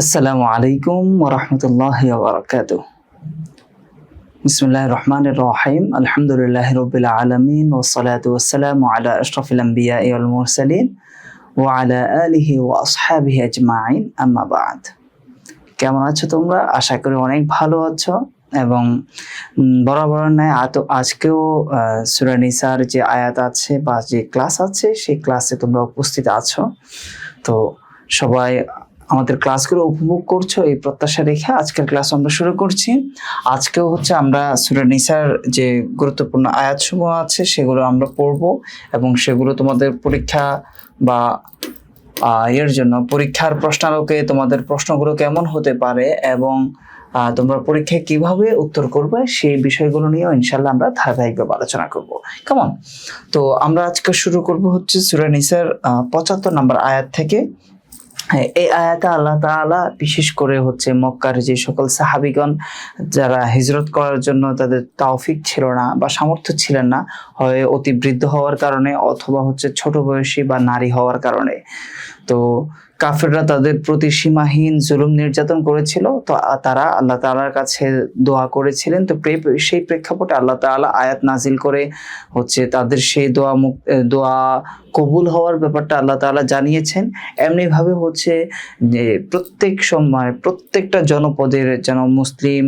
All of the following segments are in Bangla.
আসসালামু আলাইকুম ওয়া রাহমাতুল্লাহি ওয়া বারাকাতুহু। বিসমিল্লাহির রহমানির রহিম। আলহামদুলিল্লাহি রাব্বিল আলামিন ওয়াস সালাতু ওয়াস সালামু আলা আশরাফিল আমবিয়াই ওয়াল মুরসালিন ওয়া আলা আলিহি ওয়া আসহাবিহি আজমাইন, আম্মা বা'দ। কেমন আছো তোমরা? আশা করি অনেক ভালো আছো এবং বরাবর ন্যায় আজকেও সূরা নিসার যে আয়াত আছে বা যে ক্লাস আছে সেই ক্লাসে তোমরা উপস্থিত আছো। তো সবাই আমাদের ক্লাসগুলো উপভোগ করছো এই প্রত্যাশা রেখে আজকের ক্লাস আমরা শুরু করছি। আজকেও আমরা সূরা নিসার যে গুরুত্বপূর্ণ আয়াতসমূহ আছে সেগুলো আমরা পড়বো এবং সেগুলো তোমাদের পরীক্ষা বা এর জন্য পরীক্ষার প্রশ্নালোকে তোমাদের প্রশ্নগুলো কেমন হতে পারে এবং তোমরা পরীক্ষায় কিভাবে উত্তর করবে সেই বিষয়গুলো নিয়েও ইনশাল্লাহ আমরা ধারাবাহিকভাবে আলোচনা করব। কেমন? তো আমরা আজকে শুরু করব হচ্ছে সূরা নিসার ৭৫ নম্বর আয়াত থেকে। এই আয়াতে আল্লাহ তাআলা বিশেষ করে মক্কার যে সকল সাহাবীগণ যারা হিজরত করার জন্য তাদের তৌফিক ছিল না বা সামর্থ্য ছিলেন না, হয় অতি বৃদ্ধ হওয়ার কারণে অথবা ছোট বয়সী বা নারী হওয়ার কারণে, তো কাফেররা তাদের প্রতি সীমাহীন জুলুম নির্যাতন করেছিল। তো তারা আল্লাহ তাআলার কাছে দোয়া করেছিলেন। তো সেই প্রেক্ষাপটে আল্লাহ তাআলা আয়াত নাজিল করে তাদের সেই দোয়া কবুল হওয়ার ব্যাপারটা আল্লাহ তাআলা জানিয়েছেন। এমনিভাবে যে প্রত্যেক সময় প্রত্যেকটা জনপদের যেন মুসলিম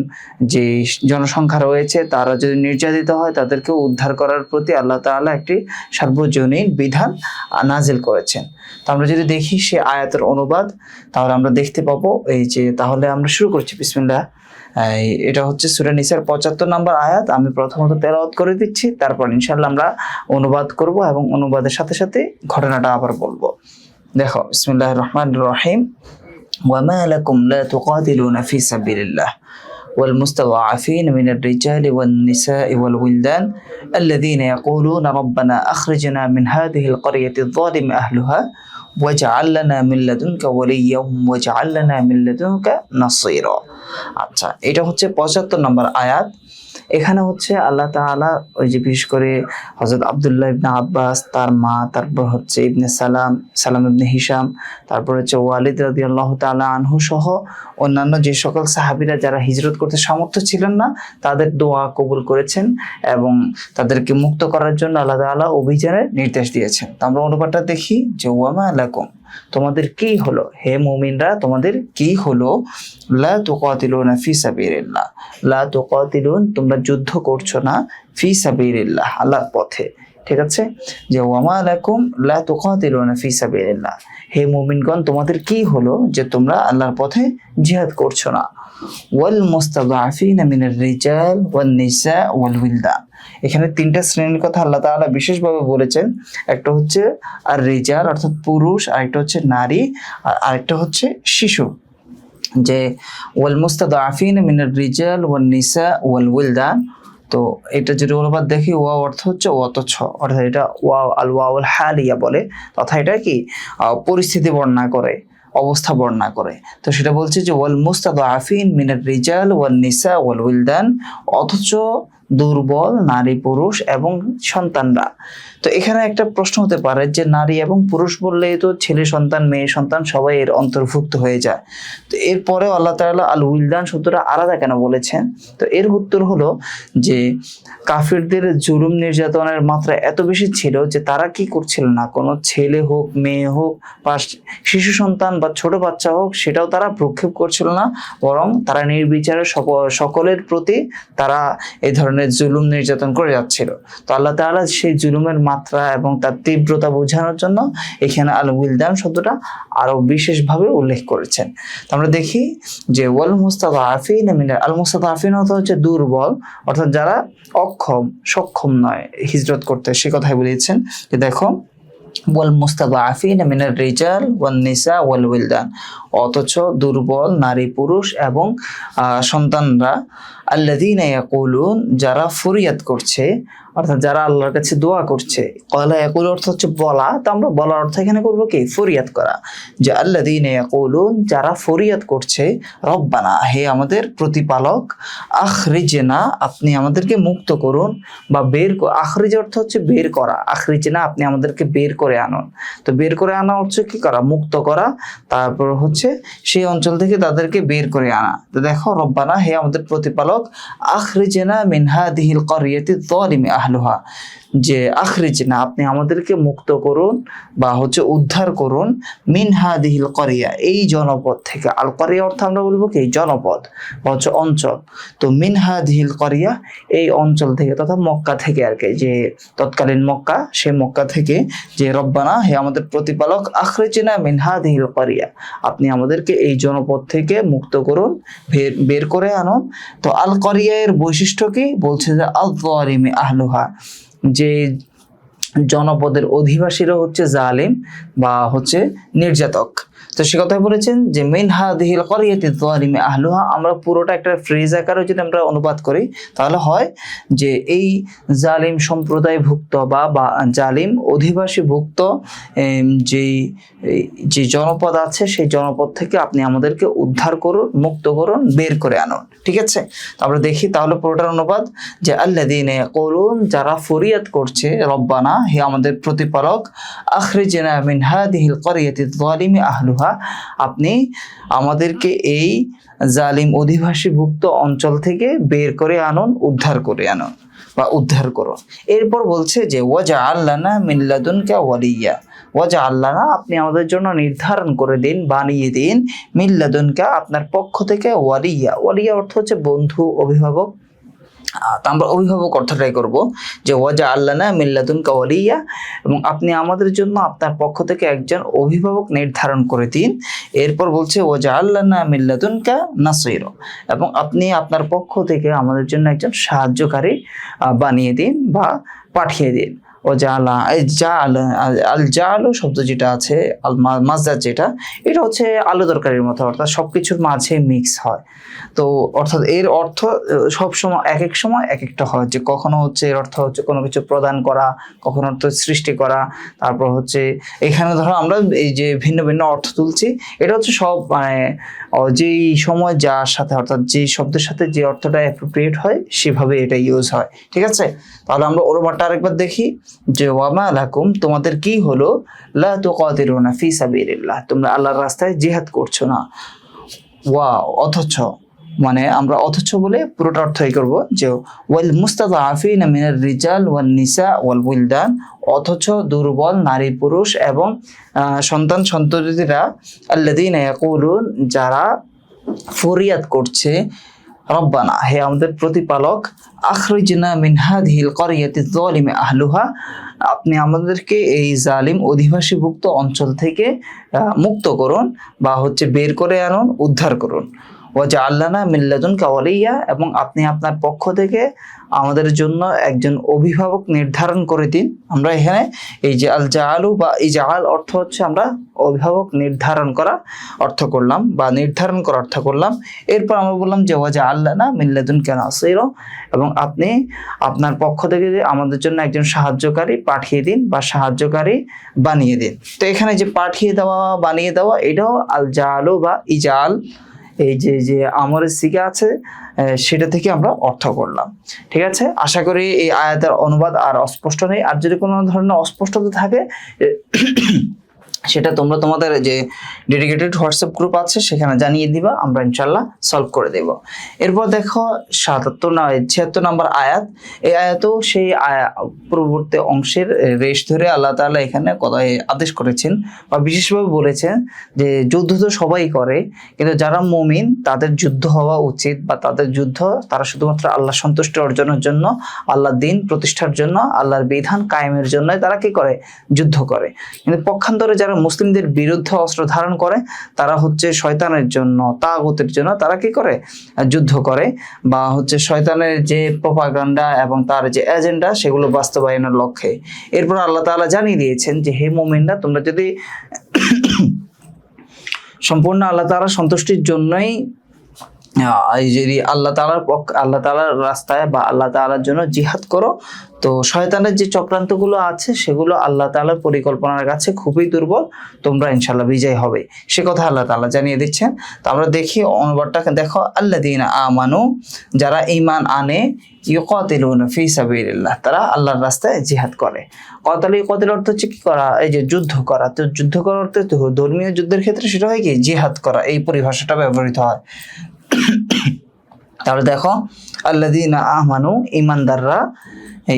যে জনসংখ্যা রয়েছে তারা যদি নির্যাতিত হয় তাদেরকে উদ্ধার করার প্রতি আল্লাহ তাআলা একটি সার্বজনীন বিধান নাজিল করেছেন। তো আমরা যদি দেখি সে আয়াতের অনুবাদ, তাহলে আমরা দেখতে পাবো তাহলে আমরা শুরু করছি। বিসমিল্লাহ। এটা সূরা নিসার ৭৫ নম্বর আয়াত। আমি প্রথমত তেলাওয়াত করে দিচ্ছি, তারপর ইনশাআল্লাহ আমরা অনুবাদ করব এবং অনুবাদের সাথে সাথে ঘটনাটা আবার বলবো। দেখো, বিসমিল্লাহির রহমানির রহিম। ওয়া মা লাকুম লা তুকাতিলুনা ফি সাবিলিল্লাহ والمستضعفين من الرجال والنساء والولدان الذين يقولون ربنا أخرجنا من هذه القرية الظالم أهلها واجعل لنا من لدنك وليا واجعل لنا من لدنك نصيرا। আচ্ছা, এটা ৭৫ নম্বর আয়াত। এখানে আল্লাহ তাআলা বিশেষ করে হযরত আব্দুল্লাহ ইবনে আব্বাস, তার মা, তারপর ইবনে সালাম ইবনে হিশাম, তারপর ওয়ালিদ রাদিয়াল্লাহু তাআলা আনহু সহ অন্যান্য যে সকল সাহাবীরা যারা হিজরত করতে সামর্থ্য ছিলেন না তাদের দোয়া কবুল করেছেন এবং তাদেরকে মুক্ত করার জন্য আল্লাহ তাআলা অভিযানের নির্দেশ দিয়েছেন। তো আমরা অনুবাদটা দেখি যে ওয়া মা লাকুম, তোমাদের কি হলো হে মুমিনরা, তোমাদের কি হলো, লা তুকাতিলুনা ফি সাবিলিল্লাহ, লা তুকাতিলুন, তোমরা যুদ্ধ করছো না, ফি সাবিলিল্লাহ, আল্লাহর পথে। ঠিক আছে, যে ওয়া মা লাকুম লা তুকাতিলুনা ফি সাবিলিল্লাহ, হে মুমিনগণ তোমাদের কি হলো যে তোমরা আল্লাহর পথে জিহাদ করছো না। ওয়াল মুস্তাদআফিনা মিনার রিজাল ওয়ান নিসা ওয়াল উইলদান, এখানে তিনটা শ্রেণীর কথা আল্লাহ তাআলা বিশেষভাবে বলেছেন। একটা আর রিজাল অর্থাৎ পুরুষ, আরেকটা নারী, আর আরেকটা শিশু। যে ওয়াল মুস্তাদআফিনা মিনার রিজাল ওয়ান নিসা ওয়াল উইলদান, তো এটা যদি অনুবাদ দেখি, ওয়া অর্থ অথচ, অর্থাৎ এটা ওয়াউল হালিয়া বলে, তথা এটা কি পরিস্থিতি বর্ণনা করে, অবস্থা বর্ণনা করে। তো সেটা বলছে যে ওয়াল মুস্তাদআফিন মিনার রিজাল ওয়ান নিসা ওয়াল উইলদান, অথচ দুর্বল নারী, পুরুষ এবং সন্তানরা। তো এখানে একটা প্রশ্ন হতে পারে যে নারী এবং পুরুষ বললেই তো ছেলে সন্তান, মেয়ে সন্তান সবাই এর অন্তর্ভুক্ত হয়ে যায়। তো এরপরেও আল্লাহ তাআলা আল উইলদান শব্দটা আলাদা কেন বলেছেন? তো এর উত্তর হলো যে কাফিরদের জুলুম নির্যাতনের মাত্রা এত বেশি ছিল যে তারা কি করছিল না, কোনো ছেলে হোক, মেয়ে হোক বা শিশু সন্তান বা ছোট বাচ্চা হোক, সেটাও তারা প্রক্ষেপ করছিল না, বরং তারা নির্বিচারে সকলের প্রতি তারা এই ধরনের জুলুম নির্যাতন করে যাচ্ছিল। তো আল্লাহ তাআলা সেই জুলুমের মাত্রা এবং তার তীব্রতা বোঝানোর জন্য এখানে আল উইলদান শব্দটা আরো বিশেষভাবে উল্লেখ করেছেন। তো আমরা দেখি যে ওয়াল মুস্তাদআফিন মিনাল, আল মুস্তাদআফিন দুর্বল, অর্থাৎ যারা সক্ষম নয় হিজরত করতে, সে কথাই বলেছেন। যে দেখো, ওয়াল মুস্তাদআফিন মিনার রিজাল ওয়ান নিসা ওয়াল উইলদান, অথচ দুর্বল নারী, পুরুষ এবং সন্তানরা আল্লাযীনা ইয়াকুলুন, যারা ফরিয়াদ করছে, অর্থাৎ যারা আল্লাহর কাছে দোয়া করছে। ক্বালা ইয়াকুলু অর্থ হচ্ছে বলা, তো আমরা বলার অর্থ এখানে করব কি ফরিয়াদ করা, যে আল্লাযীনা ইয়াকুলুন, যারা ফরিয়াদ করছে, রব্বানা, হে আমাদের প্রতিপালক, আখরিজনা, আপনি আমাদেরকে মুক্ত করুন বা আখরিজ অর্থ হচ্ছে বের করা, আখরিজনা, আপনি আমাদেরকে বের করে আনুন। তো বের করে আনা হচ্ছে কি করা, মুক্ত করা, তারপর হচ্ছে সেই অঞ্চল থেকে তাদেরকে বের করে আনা। তো দেখো, রব্বানা, হে আমাদের প্রতিপালক, আখরিজনা মিন হাদিহিল ক্বরিয়াতি যালিমি আহলুহা, যে আখরিজনা, আপনি আমাদেরকে মুক্ত করুন বা হচ্ছে উদ্ধার করুন, মিন হাদিহিল ক্বরিয়া, এই জনপদ থেকে। আল ক্বরিয়া অর্থ আমরা বলবো কি জনপদ বা হচ্ছে অঞ্চল। তো মিন হাদিহিল ক্বরিয়া, এই অঞ্চল থেকে, তথা মক্কা থেকে আর কি, যে তৎকালীন মক্কা, সে মক্কা থেকে, যে রব্বানা, হে আমাদের প্রতিপালক, আখরিজনা মিন হাদিহিল ক্বরিয়া, আপনি আমাদেরকে এই জনপদ থেকে মুক্ত করুন, বের করে আনুন। তো আল ক্বরিয়া এর বৈশিষ্ট্য কি বলছে, যে আল যালিমি আহলুহা, যে জনপদের অধিবাসীরা হচ্ছে জালিম বা হচ্ছে নির্যাতক। তো সে কথা বলেছেন যে মিন হাদিহিল ক্বরিয়াতি যালিমি আহলুহা, আমরা পুরোটা একটা ফ্রেজ আকারে যদি আমরা অনুবাদ করি তাহলে হয় যে এই জালিম সম্প্রদায় ভুক্ত বা জালিম অধিবাসী ভুক্ত যে জনপদ আছে, সেই জনপদ থেকে আপনি আমাদেরকে উদ্ধার করুন, মুক্ত করুন, বের করে আনুন। ঠিক আছে, তো আমরা দেখি তাহলে পুরোটার অনুবাদ, যে আল্লাযীনা ইয়াকুলুন, যারা ফরিয়াদ করছে, রব্বানা, হে আমাদের প্রতিপালক, আখরিজনা মিন হাদিহিল ক্বরিয়াতি যালিমি আহলুহা, আপনি আমাদেরকে এই জালিম অধিবাসীভুক্ত অঞ্চল থেকে বের করে আনুন, উদ্ধার করে আনুন বা উদ্ধার করুন। এরপর বলছে যে ওয়াজআল লানা মিন লাদুনকা ওয়ালিয়্যা, ওয়াজআল লানা, আপনি আমাদের জন্য নির্ধারণ করে দিন, বানিয়ে দিন, মিন লাদুনকা, আপনার পক্ষ থেকে, ওয়ালিয়্যা, ওয়ালিয়্যা অর্থ হচ্ছে বন্ধু, অভিভাবক। তা আমরা অভিভাবক অর্থটাই করব, যে ওয়াজআল লানা মিন লাদুনকা ওয়ালিয়্যা, এবং আপনি আমাদের জন্য আপনার পক্ষ থেকে একজন অভিভাবক নির্ধারণ করে দিন। এরপর বলছে ওয়াজআল লানা মিন লাদুনকা নাসীরা, এবং আপনি আপনার পক্ষ থেকে আমাদের জন্য একজন সাহায্যকারী বানিয়ে দিন বা পাঠিয়ে দিন। ও জালা, আল জালু শব্দ যেটা আছে, আল মাজদার যেটা, এটা হচ্ছে আলু তরকারির মতো, অর্থাৎ সবকিছুর মাঝে মিক্স হয়। তো অর্থাৎ এর অর্থ সব সময় এক এক সময় এক একটা হয়, যে কখনো হচ্ছে এর অর্থ হচ্ছে কোনো কিছু প্রদান করা, কখনো অর্থ সৃষ্টি করা, তারপর হচ্ছে এখানে ধরো আমরা এই যে ভিন্ন ভিন্ন অর্থ তুলছি, এটা হচ্ছে সব মানে যেই সময় যার সাথে, অর্থাৎ যে শব্দের সাথে যে অর্থটা অ্যাপ্রোপ্রিয়েট হয় সেভাবে এটা ইউজ হয়। ঠিক আছে, তাহলে আমরা ওরমাটা আরেকবার দেখি, যে ওয়ামা লাকুম, তোমাদের কি হলো, লা তুকাতিলুনা ফি সাবিলিল্লাহ, তোমরা আল্লাহর রাস্তায় জিহাদ করছো না। অথচ, মানে আমরা অথচ বলে পুরোটা অর্থই করব, যে ওয়াল মুস্তাযআফিনা মিনার রিজাল ওয়ান নিসা ওয়াল উইলদান, অথচ দুর্বল নারী পুরুষ এবং সন্তান সন্ততিরা, আল্লাযীনা ইয়াকুলুন, যারা ফরিয়াদ করছে, রব্বানা, হে আমাদের প্রতিপালক, আখরিজনা মিন হাদিহিল ক্বরিয়াতি যালিমি আহলুহা, আপনি আমাদেরকে এই জালিম অধিবাসীভুক্ত অঞ্চল থেকে মুক্ত করুন বা হচ্ছে বের করে আনুন, উদ্ধার করুন। ওয়াজআল লানা মিন লাদুনকা ওয়ালিয়্যা, এবং আপনি আপনার পক্ষ থেকে আমাদের জন্য একজন অভিভাবক নির্ধারণ করে দিন। আমরা এখানে এই যে আল জাআলু বা ইজআল অর্থ হচ্ছে আমরা অভিভাবক নির্ধারণ করা অর্থ করলাম বা নির্ধারণ করা অর্থ করলাম। এরপর আমরা বললাম যে ওয়াজআল লানা মিন লাদুনকা নাসীরা, এবং আপনি আপনার পক্ষ থেকে আমাদের জন্য একজন সাহায্যকারী পাঠিয়ে দিন বা সাহায্যকারী বানিয়ে দিন। তো এখানে যে পাঠিয়ে দেওয়া, বানিয়ে দেওয়া, এটাও আল জাআলু বা ইজআল, এই যে আমরের সিগা আছে সেটা থেকে আমরা অর্থ করলাম। ঠিক আছে, আশা করি এই আয়াতের অনুবাদ আর অস্পষ্ট নেই। আর যদি কোনো ধরনের অস্পষ্টতা থাকে সেটা তোমরা তোমাদের যে ডেডিকেটেড হোয়াটসঅ্যাপ গ্রুপ আছে সেখানে জানিয়ে দিবা, আমরা ইনশাল্লাহ সলভ করে দেব। এরপর দেখো 76 নম্বর আয়াত। এই আয়াতেও সেই পূর্ববর্তী অংশের রেশ ধরে আল্লাহ তাআলা এখানে কথায় আদেশ করেছেন বা বিশেষভাবে বলেছেন যে যুদ্ধ তো সবাই করে, কিন্তু যারা মুমিন তাদের যুদ্ধ হওয়া উচিত, বা তাদের যুদ্ধ তারা শুধুমাত্র আল্লাহ সন্তুষ্টি অর্জনের জন্য, আল্লাহর দ্বীন প্রতিষ্ঠার জন্য, আল্লাহর বিধান কায়েমের জন্য তারা কি করে, যুদ্ধ করে। কিন্তু পক্ষান্তরে যারা মুসলিমদের বিরুদ্ধে অস্ত্র ধারণ করে তারা হচ্ছে শয়তানের জন্য, তাগুতের জন্য তারা কি করে, যুদ্ধ করে, বা হচ্ছে শয়তানের যে প্রপাগান্ডা এবং তার যে এজেন্ডা সেগুলো বাস্তবায়নের লক্ষ্যে। এরপর আল্লাহ তাআলা জানিয়ে দিয়েছেন যে হে মুমিনরা, তোমরা যদি সম্পূর্ণ আল্লাহ তাআলার সন্তুষ্টির জন্যই এই যদি আল্লাহ তাআলার রাস্তায় বা আল্লাহ তাআলার জন্য জিহাদ করো, তো শয়তানের যে চক্রান্তগুলো আছে সেগুলো আল্লাহ তাআলার পরিকল্পনার কাছে খুবই দুর্বল, তোমরা ইনশাআল্লাহ বিজয় হবে, সে কথা আল্লাহ তাআলা জানিয়ে দিচ্ছেন। তো আমরা দেখি অনুবাদটাকে দেখো, আল্লাযীনা আমানু, যারা ঈমান আনে, ইউকাতিলুনা ফি সাবিলিল্লাহ, তারা আল্লাহর রাস্তায় জিহাদ করে। ইউকাতিল অর্থ হচ্ছে কি করা, এই যে যুদ্ধ করা। তো যুদ্ধ করার অর্থ ধর্মীয় যুদ্ধের ক্ষেত্রে সেটা হয় কি জিহাদ করা, এই পরিভাষাটা ব্যবহৃত হয়। তাহলে দেখো, আল্লাযীনা আমানু, ঈমানদাররা,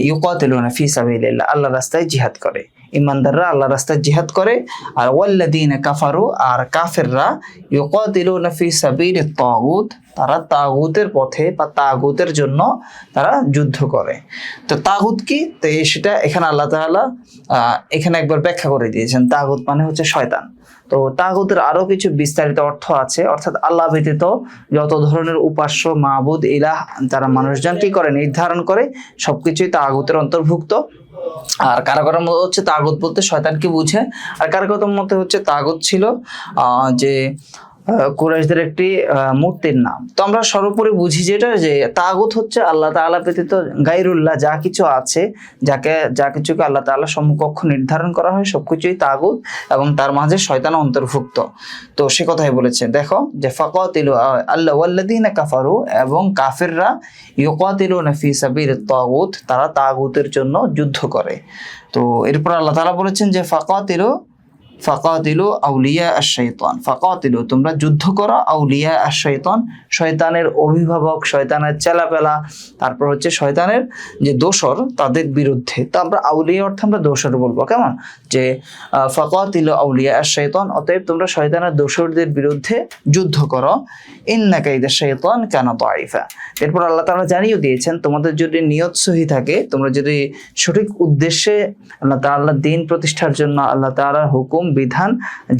ইউকাতিলুনা ফি সাবিলিল্লাহ, আল্লাহর রাস্তায় জিহাদ করে, ঈমানদাররা আল্লাহর রাস্তায় জিহাদ করে। আর ওয়াল্লাযীনা কাফারু, আর কাফেররা, ইউকাতিলুনা ফি সাবিলিত তাগুত, তারা তাগুতের পথে বা তাগুতের জন্য তারা যুদ্ধ করে। তো তাগুত কি, তো সেটা এখানে আল্লাহ তাআলা এখানে একবার ব্যাখ্যা করে দিয়েছেন। তাগুত মানে হচ্ছে শয়তান। তো তাগুতের আরো কিছু বিস্তারিত অর্থ আছে, অর্থাৎ আল্লাহ ব্যতীত যত ধরনের উপাস্য মাবুদ ইলাহ যারা মানুষজন কি করে নির্ধারণ করে, সবকিছুই তাগুতের অন্তর্ভুক্ত। আর কারো কারোর মধ্যে হচ্ছে তাগুত বলতে শয়তানকে বুঝে, আর কারো কারোর মধ্যে হচ্ছে তাগুত ছিল যে কুরাইশদের একটি মূর্তির নাম। তো আমরা সর্বোপরি বুঝি যেটা, যে তাগুত হচ্ছে আল্লাহ তাআলা ব্যতীত গায়রুল্লাহ যা কিছু আছে, যা কিছুকে আল্লাহ তাআলা সমকক্ষ নির্ধারণ করা হয় সবকিছুই তাগুত, এবং তার মাঝে শয়তান অন্তর্ভুক্ত। তো সে কথাই বলেছে, দেখো যে ফাকাতিলু আল্লাহ ওয়াল্লাযীনা কাফারু, এবং কাফিররা, ইউকাতিলুনা ফি সাবিলিত তাগুত, তারা তাগুতের জন্য যুদ্ধ করে। তো এরপর আল্লাহ তাআলা বলেছেন যে ফাকাতিলু আউলিয়া আশ-শাইতান, ফাকাতিলু, তোমরা যুদ্ধ করো, আউলিয়া আশ-শাইতান, শয়তানের অভিভাবক, শয়তানের চেলাপেলা, তারপর হচ্ছে শয়তানের যে দোসর, তাদের বিরুদ্ধে। তো আমরা আউলিয়া অর্থে আমরা দোসর বলবো, কেমন, যে ফাকাতিলু আউলিয়া আশ-শাইতান, অতএব তোমরা শয়তানের দোসরদের বিরুদ্ধে যুদ্ধ করো। ইন্না কাইদা শাইতান কানা দাঈফা। এরপর আল্লাহ তাআলা জানিয়ে দিয়েছেন, তোমাদের যদি নিয়ত সহি থাকে, তোমরা যদি সঠিক উদ্দেশ্যে আল্লাহ তাআলার দ্বীন প্রতিষ্ঠার জন্য, আল্লাহ তাআলার হুকুম বিধান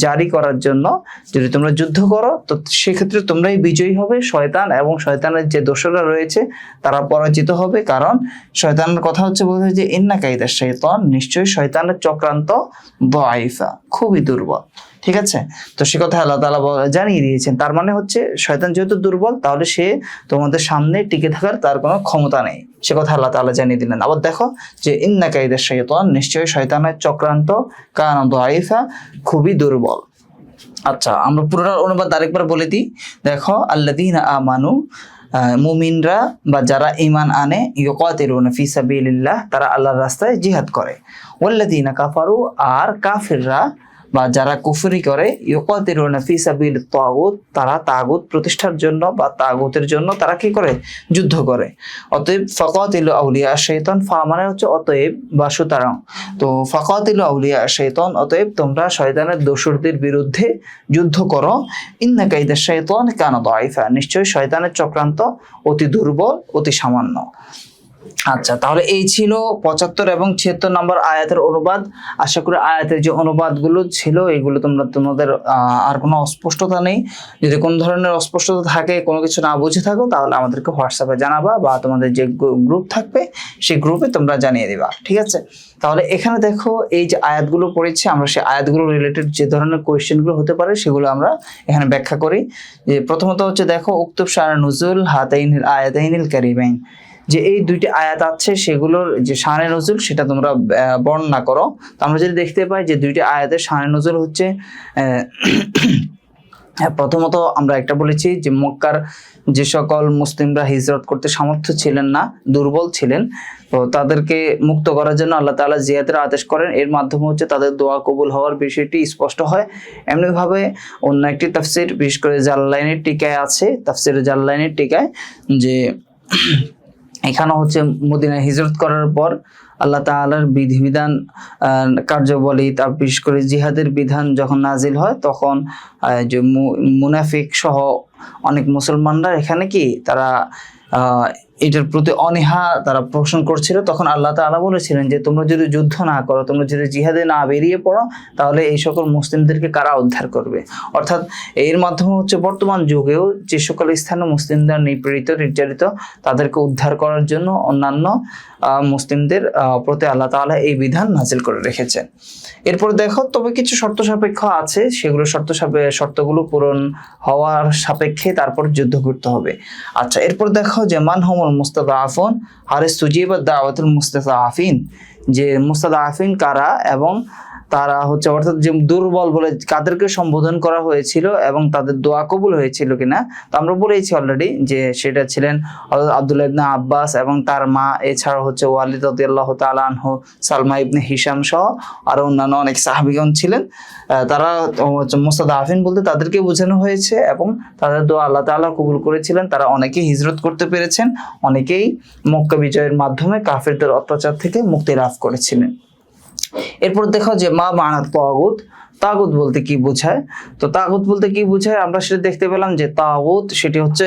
জারি করার জন্য যদি তোমরা যুদ্ধ করো, তো সেক্ষেত্রে তোমরাই বিজয়ী হবে। শয়তান এবং শয়তানের যে দোসররা রয়েছে তারা পরাজিত হবে। কারণ শয়তানের কথা হচ্ছে বলতে যে ইন্না কাইদা শাইতান, নিশ্চয়ই শয়তানের চক্রান্ত দাঈফা, খুবই দুর্বল। ঠিক আছে, তো সে কথা আল্লাহ তাআলা জানিয়ে দিয়েছেন। তার মানে হচ্ছে শয়তান যেহেতু দুর্বল, তাহলে সে তোমাদের সামনে টিকে থাকার তার কোনো ক্ষমতা নেই, সে কথা আল্লাহ তাআলা জানিয়ে দিলেন। আবার দেখো যে ইন্না কাইদা শাইতান, নিশ্চয়ই শয়তানের চক্রান্ত কানা দাঈফা, খুবই দুর্বল। আচ্ছা, আমরা পুরোটার অনুবাদ আরেকবার বলে দিই। দেখো, আল্লাযীনা আমানু, মুমিনরা বা যারা ঈমান আনে, ইউকাতিলুনা ফি সাবিলিল্লাহ, তারা আল্লাহর রাস্তায় জিহাদ করে। ওয়াল্লাযীনা কাফারু, আর কাফিররা বা যারা কুফরি করে, ইউকাতিলুনা ফি সাবিলিত তাগুত, তারা তাগুত প্রতিষ্ঠার জন্য বা তাগুতের জন্য তারা কি করে, যুদ্ধ করে। অতএব ফাকাতিলু আউলিয়া আশ-শাইতান, ফা মানে হচ্ছে অতএব বা সুতরাং। তো ফাকাতিলু আউলিয়া আশ-শাইতান, অতএব তোমরা শয়তানের দোসরদের বিরুদ্ধে যুদ্ধ করো। ইন্না কাইদা শাইতান কানা দাঈফা, নিশ্চয়ই শয়তানের চক্রান্ত অতি দুর্বল, অতি সামান্য। আচ্ছা, তাহলে এই ছিল 75 এবং 76 নম্বর আয়াতের অনুবাদ। আশা করি আয়াতের যে অনুবাদগুলো ছিল এগুলো তোমাদের আর কোনো অস্পষ্টতা নেই। যদি কোনো ধরনের অস্পষ্টতা থাকে, কোনো কিছু না বুঝে থাকো, তাহলে আমাদেরকে হোয়াটসঅ্যাপে জানাবা, বা তোমাদের যে গ্রুপ থাকবে সেই গ্রুপে তোমরা জানিয়ে দিবা। ঠিক আছে, তাহলে এখানে দেখো এই যে আয়াতগুলো পড়েছি, আমরা সেই আয়াতগুলো রিলেটেড যে ধরনের কোয়েশ্চেনগুলো হতে পারে সেগুলো আমরা এখানে ব্যাখ্যা করি। যে প্রথমত হচ্ছে দেখো, উক্তুব শান নুজুল হাতাইনিল আয়াতাইনিল কারিমাইন, যে এই দুইটি আয়াত আছে সেগুলোর যে শানে নজুল সেটা তোমরা বর্ণনা করো। তো আমরা যদি দেখতে পাই যে দুইটি আয়াতের শানে নজুল হচ্ছে, প্রথমত আমরা একটা বলেছি যে মক্কার যে সকল মুসলিমরা হিজরত করতে সামর্থ্য ছিলেন না, দুর্বল ছিলেন, তো তাদেরকে মুক্ত করার জন্য আল্লাহ তাআলা জিহাদের আদেশ করেন। এর মাধ্যমে হচ্ছে তাদের দোয়া কবুল হওয়ার বিষয়টি স্পষ্ট হয়। এমনিভাবে অন্য একটি তাফসির, বিশেষ করে জালালাইনের টিকায় আছে, তাফসির জালালাইনের টিকায়, যে এখানে হচ্ছে মদিনায় হিজরত করার পর আল্লাহ তাআলার বিধিবিধান কার্যাবলী, তার বিশেষ করে জিহাদের বিধান যখন নাজিল হয়, তখন যে মুনাফিক সহ অনেক মুসলমানরা এখানে কি তারা এটার প্রতি অনীহা তারা পোষণ করছিল, তখন আল্লাহ তাআলা বলেছিলেন যে তোমরা যদি যুদ্ধ না করো, তোমরা যদি জিহাদে না বেরিয়ে পড়ো, তাহলে এই সকল মুসলিমদেরকে কারা উদ্ধার করবে। অর্থাৎ এর মাধ্যমে হচ্ছে বর্তমান যুগেও যে সকল স্থানে মুসলিমরা নিপীড়িত নির্যাতিত, তাদেরকে উদ্ধার করার জন্য অন্যান্য মুসলিমদের প্রতি আল্লাহ তাআলা এই বিধান নাজিল করে রেখেছেন। এরপর দেখো, তবে কিছু শর্ত সাপেক্ষ আছে, সেগুলো শর্তগুলো পূরণ হওয়ার সাপেক্ষে তারপর যুদ্ধ করতে হবে। আচ্ছা, এরপর দেখো যে মান হুমুল মুস্তাদাফুন হারিস তুজিবা দাওয়াতুল মুস্তাদাফিন, যে মুস্তাদাফিন কারা এবং তারা হচ্ছে অর্থাৎ যে দুর্বল বলে কাদেরকে সম্বোধন করা হয়েছিল এবং তাদের দোয়া কবুল হয়েছিল কিনা। তো আমরা বলেছি অলরেডি যে সেটা ছিলেন আব্দুল্লাহ ইবনে আব্বাস এবং তার মা, এছাড়া হচ্ছে ওয়ালিদ রাদিয়াল্লাহু তাআলা আনহু, সালমা ইবনে হিশাম সহ আরো অন্যান্য অনেক সাহাবীগণ ছিলেন। তারা মুস্তাদাফিন বলতে তাদেরকে বোঝানো হয়েছে এবং তাদের দোয়া আল্লাহ তাআলা কবুল করেছিলেন। তারা অনেকেই হিজরত করতে পেরেছেন, অনেকেই মক্কা বিজয়ের মাধ্যমে কাফেরদের অত্যাচার থেকে মুক্তি লাভ করেছিলেন। এরপর দেখো যে মা মানা তাগুত, তাগুত বলতে কি বোঝায়। তো তাগুত বলতে কি বোঝায় আমরা সেটা দেখতে পেলাম যে তাগুত সেটি হচ্ছে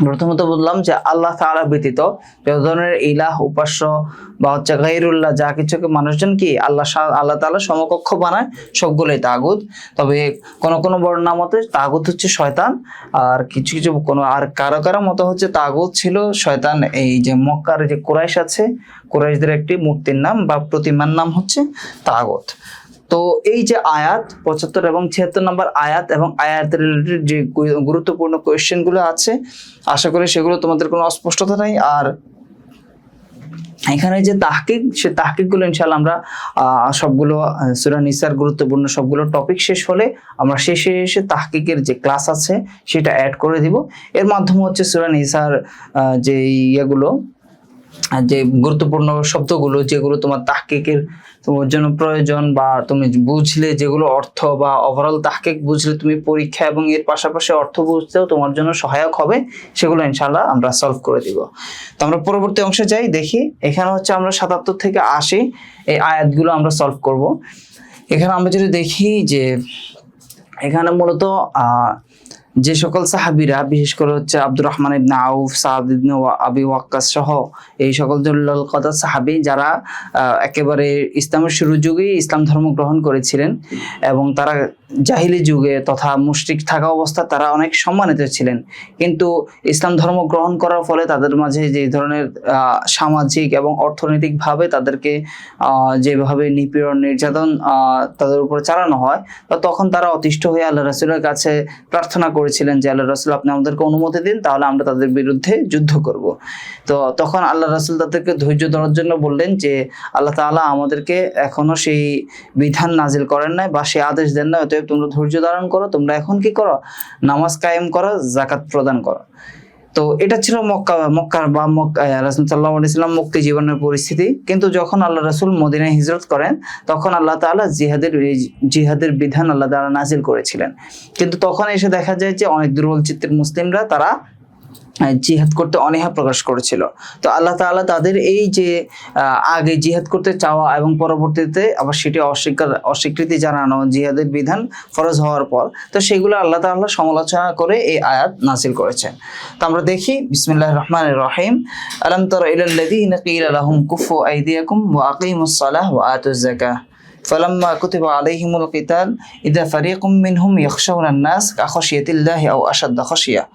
প্রথমত বললাম যে আল্লাহ তাআলা ব্যতীত যত ধরনের ইলাহ উপাস্য বা হচ্ছে গায়রুল্লাহ যা কিছুকে মানুষজন কি আল্লাহ তাআলা সমকক্ষ বানায় সবগুলোই তাগুত। তবে কোন বর্ণনা মতে তাগুত হচ্ছে শয়তান, আর কিছু কারো মতো হচ্ছে তাগুত ছিল শয়তান এই যে মক্কার যে কুরাইশ আছে, কুরাইশদের একটি মূর্তির নাম বা প্রতিমার নাম হচ্ছে তাগুত। তো এই যে আয়াত 75 এবং 76 নম্বর আয়াত এবং আয়াতের রিলেটেড যে গুরুত্বপূর্ণ কোয়েশ্চেনগুলো আছে, আশা করি সেগুলো তোমাদের কোনো অস্পষ্টতা নাই। আর এখানে যে তাহকিক, সে তাহকিকগুলো ইনশাআল্লাহ আমরা সবগুলো সূরা নিসার গুরুত্বপূর্ণ সবগুলো টপিক শেষ হলে আমরা শেষে তাহকিকের যে ক্লাস আছে সেটা অ্যাড করে দিব। এর মাধ্যমে হচ্ছে সূরা নিসার যে যে গুরুত্বপূর্ণ শব্দগুলো যেগুলো তোমার তাহকিকের তোমার জন্য প্রয়োজন বা তুমি বুঝলে যেগুলো অর্থ বা ওভারঅল তাহকিক বুঝলে তুমি পরীক্ষা এবং এর পাশাপাশি অর্থ বুঝতেও তোমার জন্য সহায়ক হবে, সেগুলো ইনশাআল্লাহ আমরা সলভ করে দিব। তো আমরা পরবর্তী অংশে যাই, দেখি এখানে হচ্ছে আমরা 77 থেকে 80 এই আয়াতগুলো আমরা সলভ করব। এখানে আমরা যদি দেখি যে এখানে মূলত যে সকল সাহাবীরা বিশেষ করে হচ্ছে আব্দুর রহমান ইবনে আউফ, সাদ ইবনে আবি ওয়াক্কাস সহ এই সকল জলিলুল কদর সাহাবী যারা একেবারে ইসলামের শুরু যুগেই ইসলাম ধর্ম গ্রহণ করেছিলেন এবং তারা জাহিলি যুগে তথা মুশরিক থাকা অবস্থা তারা অনেক সম্মানিত ছিলেন, কিন্তু ইসলাম ধর্ম গ্রহণ করার ফলে তাদের মাঝে যে ধরনের সামাজিক এবং অর্থনৈতিকভাবে তাদেরকে যেভাবে নিপীড়ন নির্যাতন তাদের উপর চালানো হয়, তখন তারা অতিষ্ঠ হয়ে আল্লাহ রাসূলের কাছে প্রার্থনা করেছিলেন যে আল্লাহ রাসূল আপনি আমাদেরকে অনুমতি দিন, তাহলে আমরা তাদের বিরুদ্ধে যুদ্ধ করব। তো তখন আল্লাহ রাসূল তাদেরকে ধৈর্য ধরার জন্য বললেন যে আল্লাহ তাআলা আমাদেরকে এখনো সেই বিধান নাজিল করেন নাই বা সেই আদেশ দেন না, অতএব তোমরা ধৈর্য ধারণ করো, তোমরা এখন কি করো, নামাজ কায়েম করো, যাকাত প্রদান করো। তো এটা ছিল মক্কার বা রাসূল সাল্লাল্লাহু আলাইহি ওয়াসাল্লাম মুক্তি জীবনের পরিস্থিতি। কিন্তু যখন আল্লাহ রাসূল মদিনায় হিজরত করেন তখন আল্লাহ তাআলা জিহাদের বিধান আল্লাহ তাআলা নাজিল করেছিলেন। কিন্তু তখন এসে দেখা যায় যে অনেক দুর্বল চিত্তের মুসলিমরা তারা জিহাদ করতে অনীহা প্রকাশ করেছিল। তো আল্লাহ তাআলা তাদের এই যে আগে জিহাদ করতে চাওয়া এবং পরবর্তীতে আবার সেটি অস্বীকৃতি জানানো জিহাদের বিধান ফরজ হওয়ার পর, তো সেগুলো আল্লাহ তাআলা সমালোচনা করে এই আয়াত নাযিল করেছেন। তো আমরা দেখি বিসমিল্লাহির রহমানির রহিম, আলাম তারা ইলাল্লাযীনা ক্বিলা লাহুম কুফু আইদিয়াকুম ওয়া আকিমুস সালাহ ওয়া আতুজ যাকাহ ফালাম্মা কুতিবা আলাইহিমুল কিতাল ইযা ফারীকুম মিনহুম ইয়াখশাউনান নাস কাখাশিয়াতিল্লাহি আও আশাদ্দা খাশিয়া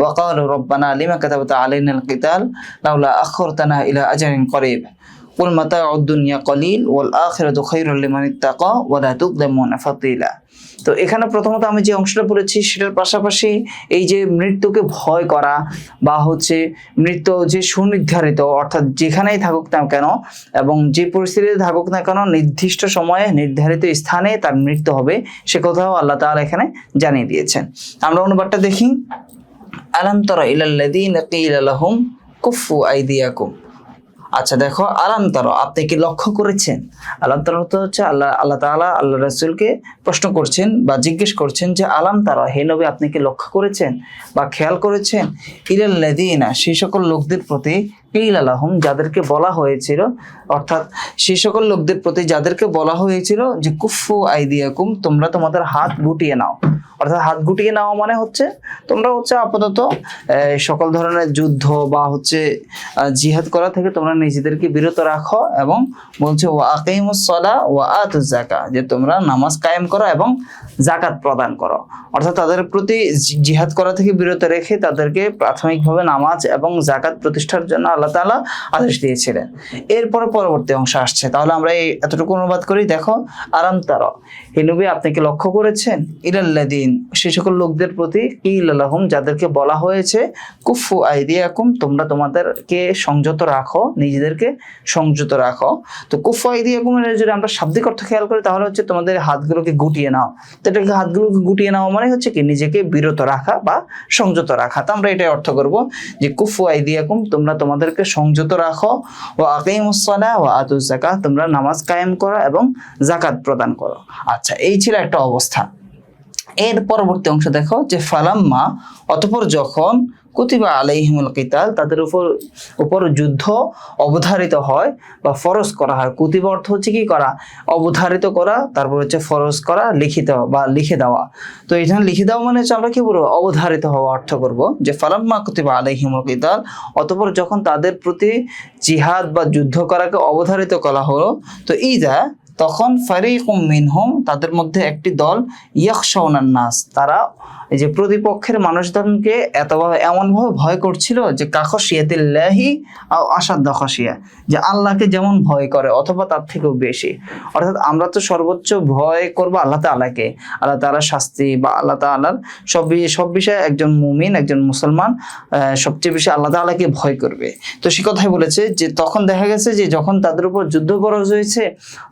وقالوا ربنا لما كتبت علينا القتال لولا أخرتنا إلى أجل قريب قل متاع الدنيا قليل والآخرة خير لمن اتقى ولا تظلمون فتيلا। তো এখানে প্রথমত আমি যে অংশটা পড়েছি সেটার পাশাপাশি এই যে মৃত্যুকে ভয় করা বা হচ্ছে মৃত্যু যে সুনির্ধারিত, অর্থাৎ যেখানেই থাকুক না কেন এবং যে পরিস্থিতিতে থাকুক না কেন নির্দিষ্ট সময়ে নির্ধারিত স্থানে তার মৃত্যু হবে, সে কথাও আল্লাহ তাআলা এখানে জানিয়ে দিয়েছেন। আমরা অনুবাদটা দেখি, আলাম তারা ইলাল্লাযীনা ক্বিলা লাহুম কুফু আইদিয়াকুম। আচ্ছা দেখো, আলাম তারা আপনি কি লক্ষ্য করেছেন। আলাম তারা তো হচ্ছে আল্লাহ তাআলা আল্লাহ রাসূলকে প্রশ্ন করছেন বা জিজ্ঞেস করছেন যে আলাম তারা, হে নবী আপনি কি লক্ষ্য করেছেন বা খেয়াল করেছেন ইলাল্লাযীনা সেই সকল লোকদের প্রতি ক্বিলা লাহুম যাদেরকে বলা হয়েছিল, অর্থাৎ সেই সকল লোকদের প্রতি যাদেরকে বলা হয়েছিল যে কুফু আইদিয়াকুম তোমরা তোমাদের হাত গুটিয়ে নাও, অর্থাৎ হাত গুটিয়ে নেওয়া মানে হচ্ছে তোমরা হচ্ছে আপাতত সকল ধরনের যুদ্ধ বা হচ্ছে জিহাদ করা থেকে তোমরা নিজেদেরকে বিরত রাখো, এবং বলছে ওয়া আকিমুস সালাহ ওয়া আতুজ যাকাত, যে তোমরা নামাজ কায়েম করো এবং যাকাত প্রদান করো। অর্থাৎ তাদের প্রতি জিহাদ করা থেকে বিরত রেখে তাদেরকে প্রাথমিকভাবে নামাজ এবং যাকাত প্রতিষ্ঠার জন্য আল্লাহ তাআলা আদেশ দিয়েছিলেন। এরপরে পরবর্তী অংশ আসছে, তাহলে আমরা এই এতটুকু অনুবাদ করি। দেখো, আরাম তারা, হে নবী আপনি কি লক্ষ্য করেছেন, ইলাল্লাযীন সেই সকল লোকদের প্রতি, কিলা লাহুম যাদেরকে বলা হয়েছে, কুফু আইদিয়াকুম তোমরা তোমাদেরকে সংযত রাখো, নিজেদেরকে সংযত রাখো। তো কুফু আইদিয়াকুম এর যদি আমরা শাব্দিক অর্থ খেয়াল করি তাহলে হচ্ছে তোমাদের হাতগুলোকে গুটিয়ে নাও। তো এটাকে হাতগুলোকে গুটিয়ে নাও মানে হচ্ছে কি নিজেকে বিরত রাখা বা সংযত রাখা। তো আমরা এটাই অর্থ করব যে কুফু আইদিয়াকুম তোমরা তোমাদেরকে সংযত রাখো, ওয়া আকিমুস সালাহ ওয়া আতুজ যাকাত তোমরা নামাজ কায়েম করো এবং যাকাত প্রদান করো। আচ্ছা, এই ছিল একটা অবস্থা। এর পরবর্তী অংশ দেখো যে ফালাম্মা অতঃপর যখন কুতিবা আলাইহিমুল কিতাল তাদের উপর যুদ্ধ অবধারিত হয় বা ফরজ করা হয়। কুতিবা অর্থ হচ্ছে কি করা, অবধারিত করা, তারপর হচ্ছে ফরজ করা, লিখিত বা লিখে দেওয়া। তো এখানে লিখে দেওয়া মানে হচ্ছে আমরা কি বলবো, অবধারিত হওয়া অর্থ করব। যে ফালাম্মা কুতিবা আলাইহিমুল কিতাল অতঃপর যখন তাদের প্রতি জিহাদ বা যুদ্ধ করাকে অবধারিত করা হলো, তো ইযা তখন ফারিকুম মিনহুম তাদের মধ্যে একটি দল, ইয়াখশাউনান নাস তারা এই যে প্রতিপক্ষের মানুষজনকে এমনভাবে ভয় করছিল যে কাখশিয়াতিল্লাহি আও আসাদ্দা খাশিয়া, যে আল্লাহকে যেমন ভয় করে অথবা তার থেকেও বেশি। অর্থাৎ আমরা তো সর্বোচ্চ ভয় করব আল্লাহ তাআলাকে, আল্লাহ তাআলার শাস্তি বা আল্লাহ তাআলার সব বিষয়ে একজন মুমিন একজন মুসলমান সবচেয়ে বেশি আল্লাহ তাআলাকে ভয় করবে। তো সে কথাই বলেছে যে তখন দেখা গেছে যে যখন তাদের উপর যুদ্ধ খরচ হয়েছে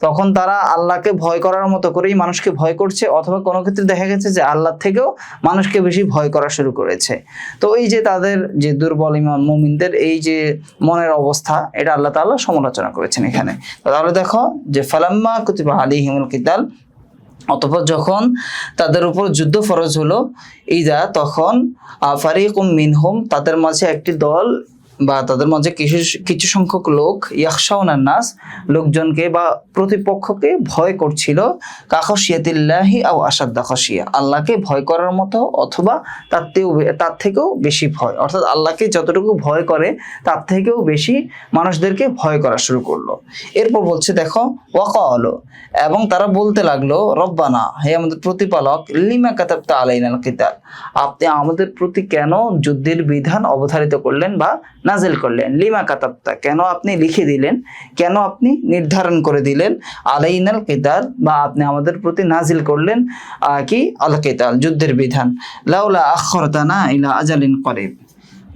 তখন তারা আল্লাহকে ভয় করার মতো করেই মানুষকে ভয় করছে, অথবা কোনো ক্ষেত্রে দেখা গেছে যে আল্লাহ থেকেও মানুষকে বেশি ভয় করা শুরু করেছে। তো এই যে তাদের যে দুর্বল ইমান মুমিনদের এই যে মনের অবস্থা, এটা আল্লাহ তাআলা সমালোচনা করেছেন এখানে। তাহলে দেখো যে ফালাম্মা কুতিবা আলাইহিমুল কিতাল অতঃপর যখন তাদের উপর যুদ্ধ ফরজ হলো, ইযা তখন ফারিকুম মিনহুম তাদের মাঝে একটি দল বা তাদের মাঝে কিছু সংখ্যক লোক, ইয়াখশাউনান নাস লোকজনকে বা প্রতিপক্ষকে ভয় করছিল, কাখশিয়াতিল্লাহি আও আসাদ্দা খাশিয়া আল্লাহকে ভয় করার মতো অথবা তার থেকেও বেশি ভয়। অর্থাৎ আল্লাহকে যতটুকু ভয় করে তার থেকেও বেশি মানুষদেরকে ভয় করা শুরু করলো। এরপর বলছে দেখো, ওয়াকালু এবং তারা বলতে লাগলো, রব্বানা হে আমাদের প্রতিপালক, লিমা কাতাবতা আলাইনাল কিতাল আপনি আমাদের প্রতি কেন যুদ্ধের বিধান অবধারিত করলেন বা নাজিল করলেন। লিমা কাতাবতা কেন আপনি লিখে দিলেন, কেন আপনি নির্ধারণ করে দিলেন, আলাইনাল কিতাল বা আপনি আমাদের প্রতি নাজিল করলেন কি আল কিতাল যুদ্ধের বিধান। লাউলা আখরতানা ইলা আজালিন করিব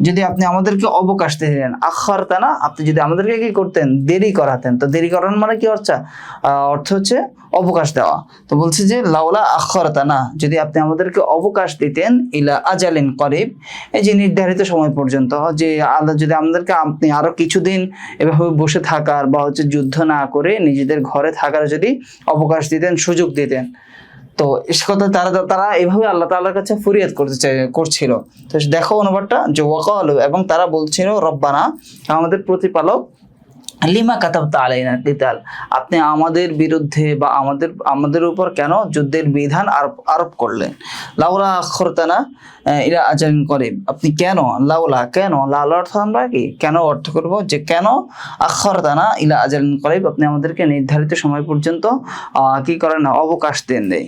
যদি আপনি আমাদেরকে অবকাশ দিলেন, আখরতানা আপনি যদি আমাদেরকে কি করতেন, দেরি করাতেন। তো দেরি করানো মানে কি অর্থ হচ্ছে অবকাশ দেওয়া। তো বলছে যে লাউলা আখরতানা যদি আপনি আমাদেরকে অবকাশ দিতেন, ইলা আজালিন করিব এই যে নির্ধারিত সময় পর্যন্ত, যে আল্লাহ যদি আমাদেরকে আপনি আরো কিছুদিন এভাবে বসে থাকার বা হচ্ছে যুদ্ধ না করে নিজেদের ঘরে থাকার যদি অবকাশ দিতেন, সুযোগ দিতেন। তো এসে কথা তারা এইভাবে আল্লাহ তাআলার কাছে ফরিয়াদ করছিল। তো দেখো অনুবাদটা যে ওয়াকালু এবং তারা বলছিল, রব্বানা আমাদের প্রতিপালক, লিমা কাতাবতা আলাইনা কিতাল আপনি আমাদের বিরুদ্ধে বা আমাদের উপর কেন যুদ্ধের বিধান আরোপ করলেন। লাউলা আখরতানা ইলা আজালিন করিব আপনি কেন, লাউলা কেন, লাউলা অর্থ আমরা কি কেন অর্থ করব যে কেন, আখরতানা ইলা আজালিন করিব আপনি আমাদেরকে নির্ধারিত সময় পর্যন্ত কি করেন না, অবকাশ দেয়।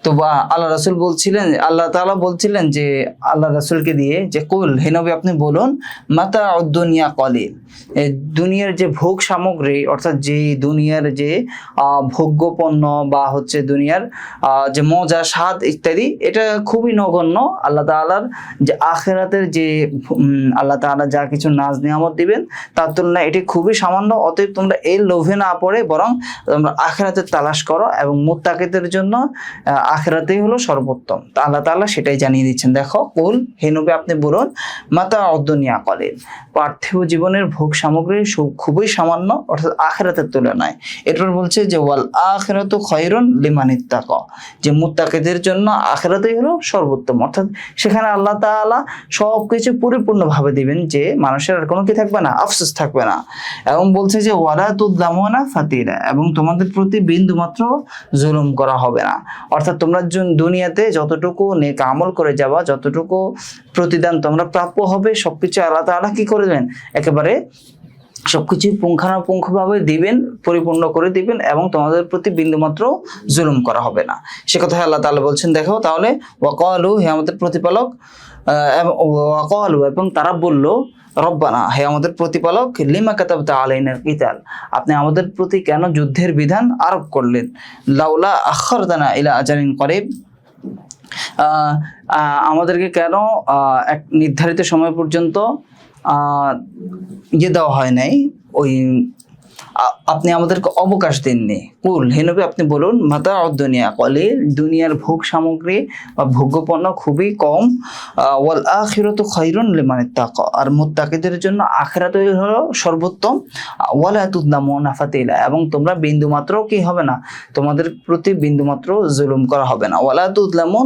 তো বা আল্লাহ রাসূল বলছিলেন, আল্লাহ তাআলা বলছিলেন যে আল্লাহ রাসূলকে দিয়ে যে কুল হে নবী আপনি বলুন, মাতাউদ দুনিয়া কলিল এই দুনিয়ার যে ভোগ সামগ্রী অর্থাৎ যে দুনিয়ার যে ভোগ্যপণ্য বা হচ্ছে দুনিয়ার যে মজা স্বাদ ইত্যাদি এটা খুবই নগণ্য। আল্লাহ তাআলার যে আখিরাতের যে আল্লাহ তাআলা যা কিছু নাজ নিয়ামত দিবেন তার তুলনায় এটি খুবই সামান্য। অতএব তোমরা এর লোভে না পড়ে বরং তোমরা আখিরাতের তালাশ করো এবং মুত্তাকিদের জন্য আখিরাতেই হলো সর্বোত্তম। তা আল্লাহ তাআলা সেটাই জানিয়ে দিচ্ছেন। দেখো কুল হে নবী আপনি বলুন, মাতাউদ দুনিয়া কলিল পার্থিব জীবনের ভোগ সামগ্রী খুবই সামান্য অর্থাৎ আখিরাতের তুলনায়। এরপর বলছে যে ওয়াল আখিরাতু খায়রুন লিমান ইত্তাকা যে মুত্তাকিদের জন্য আখিরাতেই হলো সর্বোত্তম। অর্থাৎ সেখানে আল্লাহ তাআলা সবকিছু পরিপূর্ণভাবে দিবেন যে মানুষের আর কোনো কি থাকবে না, আফসোস থাকবে না। এবং বলছে যে ওয়ালা তুযলামুনা ফাতিলা এবং তোমাদের প্রতি বিন্দু মাত্র জুলুম করা হবে না। অর্থাৎ তোমরা দুনিয়াতে যতটুকু নেক আমল করে যাবা, যতটুকু প্রতিদান তোমরা প্রাপ্য হবে, সবকিছু আল্লাহ তাআলা কি করে দেবেন, একেবারে সবকিছু পুঙ্খানুপুঙ্খভাবে দিবেন, পরিপূর্ণ করে দিবেন, এবং তোমাদের প্রতি বিন্দুমাত্র জুলুম করা হবে না। সে কথা আল্লাহ তাআলা বলছেন। দেখো তাহলে ওয়াকালু, হে আমাদের প্রতিপালক, ওয়াকালু, এবং তারা বলল, রব্বানা, হে আমাদের প্রতিপালক, লিমা কাতাবতা আলাইনাল কিতাল, আপনি আমাদের প্রতি কেন যুদ্ধের বিধান আরোপ করলেন, লাউলা আখারতানা ইলা আজালিন করিব, আমাদেরকে কেন এক নির্ধারিত সময় পর্যন্ত দেওয়া হয় নাই, ওই আপনি আমাদেরকে অবকাশ দেননি। কুল, হে নবী আপনি বলুন, মাতাউদ দুনিয়া কলিল, দুনিয়ার ভোগ সামগ্রী বা ভোগ্যপণ্য খুবই কম, ওয়াল আখিরাতু খায়রুন লিমান ইত্তাকা, আর মুত্তাকিদের জন্য আখিরাতই হলো সর্বোত্তম, ওয়ালা তুযলামুনা ফাতিলা, এবং তোমরা বিন্দুমাত্র কি হবে না, তোমাদের প্রতি বিন্দুমাত্র জুলুম করা হবে না, ওয়ালা তুযলামুন,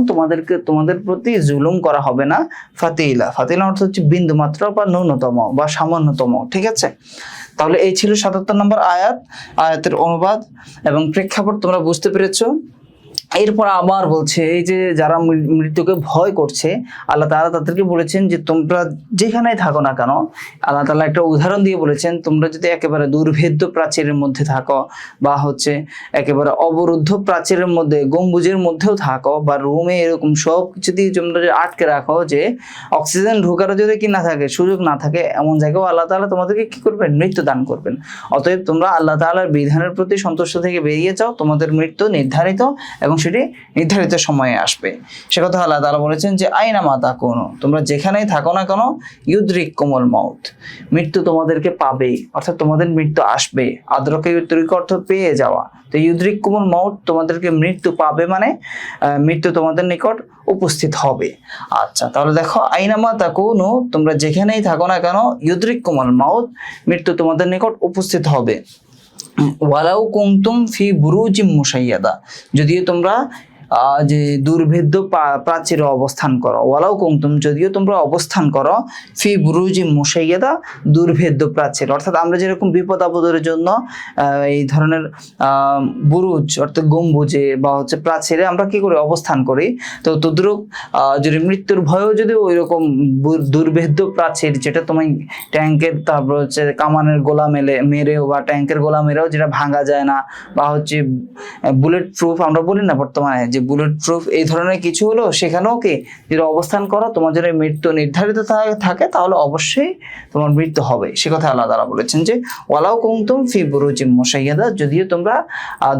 তোমাদের প্রতি জুলুম করা হবে না, ফাতিলা, ফাতিলা অর্থ হচ্ছে বিন্দুমাত্র বা ন্যূনতম বা সামান্যতম। ঠিক আছে, তাহলে এই ছিল ৭৭ নম্বর আয়াতের অনুবাদ এবং প্রেক্ষাপট তোমরা বুঝতে পেরেছো। এরপর আবার বলছে, এই যে যারা মৃত্যুকে ভয় করছে, আল্লাহ তাআলা তাদেরকে বলেছেন যে তোমরা যেখানেই থাকো না কেন, আল্লাহ তাআলা একটা উদাহরণ দিয়ে বলেছেন, তোমরা যদি একেবারে দুর্ভেদ্য প্রাচীরের মধ্যে থাকো, বা হচ্ছে একেবারে অবরুদ্ধ প্রাচীরের মধ্যে, গম্বুজের মধ্যেও থাকো, বা রুমে এরকম সব কিছু দিয়ে তোমরা আটকে রাখো, যে অক্সিজেন ঢোকারও যদি কি না থাকে, সুযোগ না থাকে, এমন জায়গাও আল্লাহ তাআলা তোমাদেরকে কি করবেন, মৃত্যু দান করবেন। অতএব তোমরা আল্লাহ তাআলার বিধানের প্রতি সন্তুষ্ট থেকে বেরিয়ে যাও, তোমাদের মৃত্যু নির্ধারিত এবং সেটি নির্ধারিত সময়ে আসবে। সে কথা আল্লাহ তাআলা বলেছেন যে আইনা মা তাকুনু, তোমরা যেখানেই থাকো না কেন, ইউদরিকুমুল মাউত, মৃত্যু তোমাদেরকে পাবে, অর্থাৎ তোমাদের মৃত্যু আসবে। আদরকে ইউদরিক অর্থ পেয়ে যাওয়া, তো ইউদরিকুমুল মাউত, তোমাদেরকে মৃত্যু পাবে মানে মৃত্যু তোমাদের নিকট উপস্থিত হবে। আচ্ছা, তাহলে দেখো, আইনা মা তাকুনু, তোমরা যেখানেই থাকো না কেন, ইউদরিকুমুল মাউত, মৃত্যু তোমাদের নিকট উপস্থিত হবে। ওয়ালাউ কুনতুম ফি বুরুজিম মুশাইয়াদা, যদিও তোমরা যে দুর্ভেদ্য প্রাচীরে অবস্থান করো, ওয়ালাউ কুনতুম, যদিও তোমরা অবস্থান করো, ফি বুরুজিম মুশাইয়াদা, দুর্ভেদ্য প্রাচীর, অর্থাৎ আমরা যেরকম বিপদ আপদের জন্য এই ধরনের বুরুজ অর্থাৎ গম্বুজে বা হচ্ছে প্রাচীরে আমরা কি করি, অবস্থান করি, তো তদ্রুপ যদি মৃত্যুর ভয়েও যদি ওই রকম দুর্ভেদ্য প্রাচীর, যেটা তোমার ট্যাঙ্কের, তারপর হচ্ছে কামানের গোলা মেরেও বা ট্যাঙ্কের গোলা মেরেও যেটা ভাঙা যায় না, বা হচ্ছে বুলেট প্রুফ আমরা বলি না বর্তমানে, যে বুলেট প্রুফ, এই ধরনের কিছু হলো, সেখানেও কি যদি অবস্থান করো, তোমার যদি মৃত্যু নির্ধারিত থাকে, তাহলে অবশ্যই তোমার মৃত্যু হবে। সে কথা আল্লাহ তাআলা বলেছেন যে ওয়ালাউ কুনতুম ফি বুরুজিম মুশাইয়াদা, যদিও তোমরা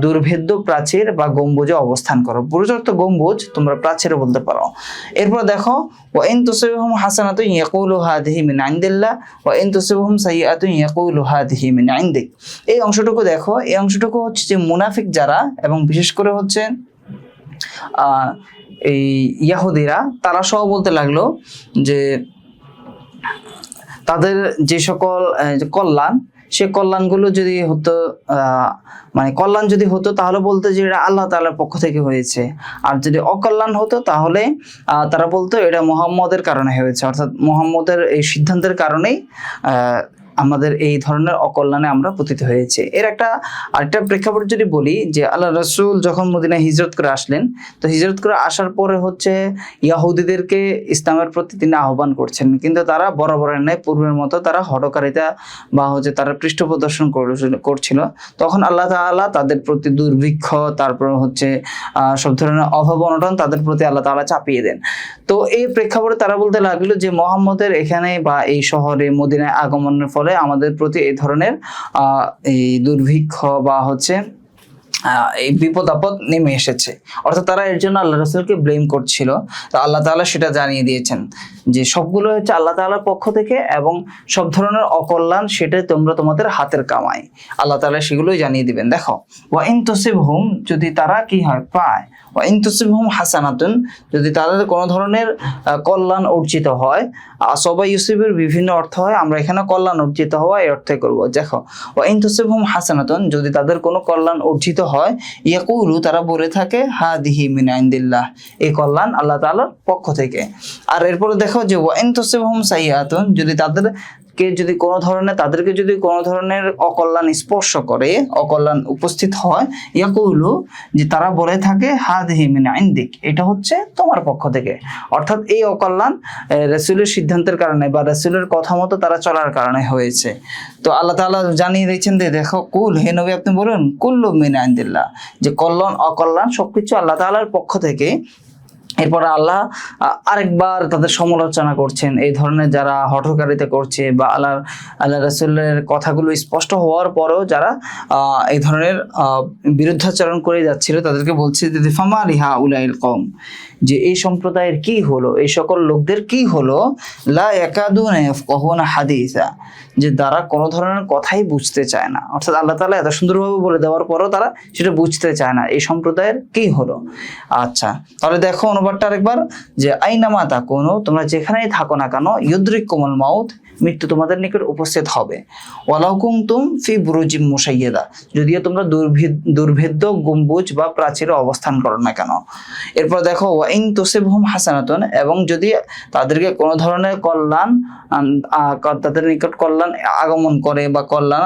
দুর্ভেদ্য প্রাচীর বা গম্বুজে অবস্থান করো। বুরুজ অর্থ গম্বুজ, তোমরা প্রাচীরে বলতে পারো। এরপর দেখো, ওয়া ইন তুসিবহুম হাসানাতুন ইয়াকুলু হাদিহি মিন ইনদিল্লাহ ওয়া ইন তুসিবহুম সাইয়্যাতুন ইয়াকুলু হাদিহি মিন ইনদিক। এই অংশটুকু দেখো, এই অংশটুকু হচ্ছে যে মুনাফিক যারা, এবং বিশেষ করে হচ্ছে এই ইয়াহুদিরা, তারা সব বলতে লাগলো যে তাদের যে সকল কল্যাণ, সে কল্যাণগুলো যদি হতো, মানে কল্যাণ যদি হতো তাহলে বলতো যে এটা আল্লাহ তাআলার পক্ষ থেকে হয়েছে, আর যদি অকল্যাণ হতো তাহলে তারা বলতো এটা মুহাম্মদের কারণে হয়েছে, অর্থাৎ মুহাম্মদের এই সিদ্ধান্তের কারণেই আমাদের এই ধরনের অকল্যাণে আমরা পতিত হয়েছে। এর আরেকটা প্রেক্ষাপট যদি বলি, যে আল্লাহ রাসূল যখন মদিনায় হিজরত করে আসলেন, তো হিজরত করে আসার পরে হচ্ছে ইয়াহুদিদেরকে ইসলামের প্রতি তিনি আহ্বান করছেন, কিন্তু তারা বরাবরের ন্যায় পূর্বের মতো তারা হঠকারিতা বা হচ্ছে তারা পৃষ্ঠ প্রদর্শন করছিল। তখন আল্লাহ তাআলা তাদের প্রতি দুর্ভিক্ষ, তারপর হচ্ছে সব ধরনের অভাব অনটন তাদের প্রতি আল্লাহ তাআলা চাপিয়ে দেন। তো এই প্রেক্ষাপটে তারা বলতে লাগলো যে মুহাম্মদের এখানে বা এই শহরে মদিনায় আগমনের ফলে আমাদের প্রতি এই ধরনের এই দুর্ভিক্ষ বা হচ্ছে এই বিপদ আপদ নেমে এসেছে, অর্থাৎ তারা এর জন্য আল্লাহ রাসূলকে ব্লেম করছিল। তো আল্লাহ তাআলা সেটা জানিয়ে দিয়েছেন যে সবগুলো হচ্ছে আল্লাহ তাআলার পক্ষ থেকে, এবং সব ধরনের অকল্যাণ সেটা তোমরা তোমাদের হাতের কামাই, আল্লাহ তাআলা সেগুলোই জানিয়ে দিবেন। দেখো, ওয়া ইন তুসিবহুম, যদি তারা কি হয় পায়, ওয়া ইন তুসিবহুম হাসানাতুন, যদি তাদের কোনো ধরনের কল্যাণ অর্জিত হয়, আসবা ইউসিবের বিভিন্ন অর্থ হয়, আমরা এখানে কল্যাণ অর্জিত হওয়া এই অর্থে করব। দেখো, ওয়া ইন তুসিবহুম হাসানাতুন, যদি তাদের কোনো কল্যাণ অর্জিত হয়, ইয়াকুলু, তারা বলে থাকে হাদিহি মিন ইনদিল্লাহ, এই কল্যাণ আল্লাহ তাআলার পক্ষ থেকে। আর এরপরে দেখো যে ওয়া ইন তুসিবহুম সাইয়্যাতুন, যদি তাদের তাদেরকে যদি কোনো ধরনের অকল্যাণ স্পর্শ করে, অকল্যাণ উপস্থিত হয়, ইয়াকুলু, যে তারা বলে থাকে হাদিহি মিন ইনদিক, এটা হচ্ছে তোমার পক্ষ থেকে। অর্থাৎ এই অকল্যাণ রাসূলের সিদ্ধান্তের কারণে বা রাসূলের কথা মতো তারা চলার কারণে হয়েছে। তো আল্লাহ তাআলা জানিয়ে দিয়েছেন যে দেখো, কুল, হে নবী আপনি বলুন, কুল্লু মিন ইনদিল্লাহ, যে কল্যাণ অকল্যাণ সবকিছু আল্লাহ তাআলার পক্ষ থেকে। এরপর আল্লাহ আরেকবার তাদের সমালোচনা করছেন, এই ধরনের যারা হঠকারিতা করছে বা আল্লাহ রাসূলের কথাগুলো স্পষ্ট হওয়ার পরেও যারা এই ধরনের বিরুদ্ধাচরণ করে যাচ্ছিল, তাদেরকে বলছে যে ফামা লিহা উলাইল কওম, যে এই সম্প্রদায়ের কি হলো, এই সকল লোকদের কি হলো, লা ইয়াকাদুনা ইয়াফকাহুনা হাদিসা, যে তারা কোনো ধরনের কথাই বুঝতে চায় না। অর্থাৎ আল্লাহ তাআলা এত সুন্দরভাবে বলে দেওয়ার পরও তারা সেটা বুঝতে চায় না, এই সম্প্রদায়ের কি হলো। আচ্ছা, তাহলে দেখো অনুবাদটা আরেকবার, যে আইনামা তাকুনু, তোমরা যেখানেই থাকো না কেন, ইউদরিকুমুল মাউত, মৃত্যু তোমাদের নিকট উপস্থিত হবে। ওয়ালাউ কুনতুম ফি বুরুজিম মুশাইয়াদা, যদিও তোমরা দুর্ভেদ্য গম্বুজ বা প্রাচীরে অবস্থান করো না কেন। এরপর দেখো, ওয়া ইন তুসিবহুম হাসানাতুন, এবং যদি তাদেরকে কোনো ধরনের কল্যাণ তাদের নিকট কল্যাণ আগমন করে বা কল্যাণ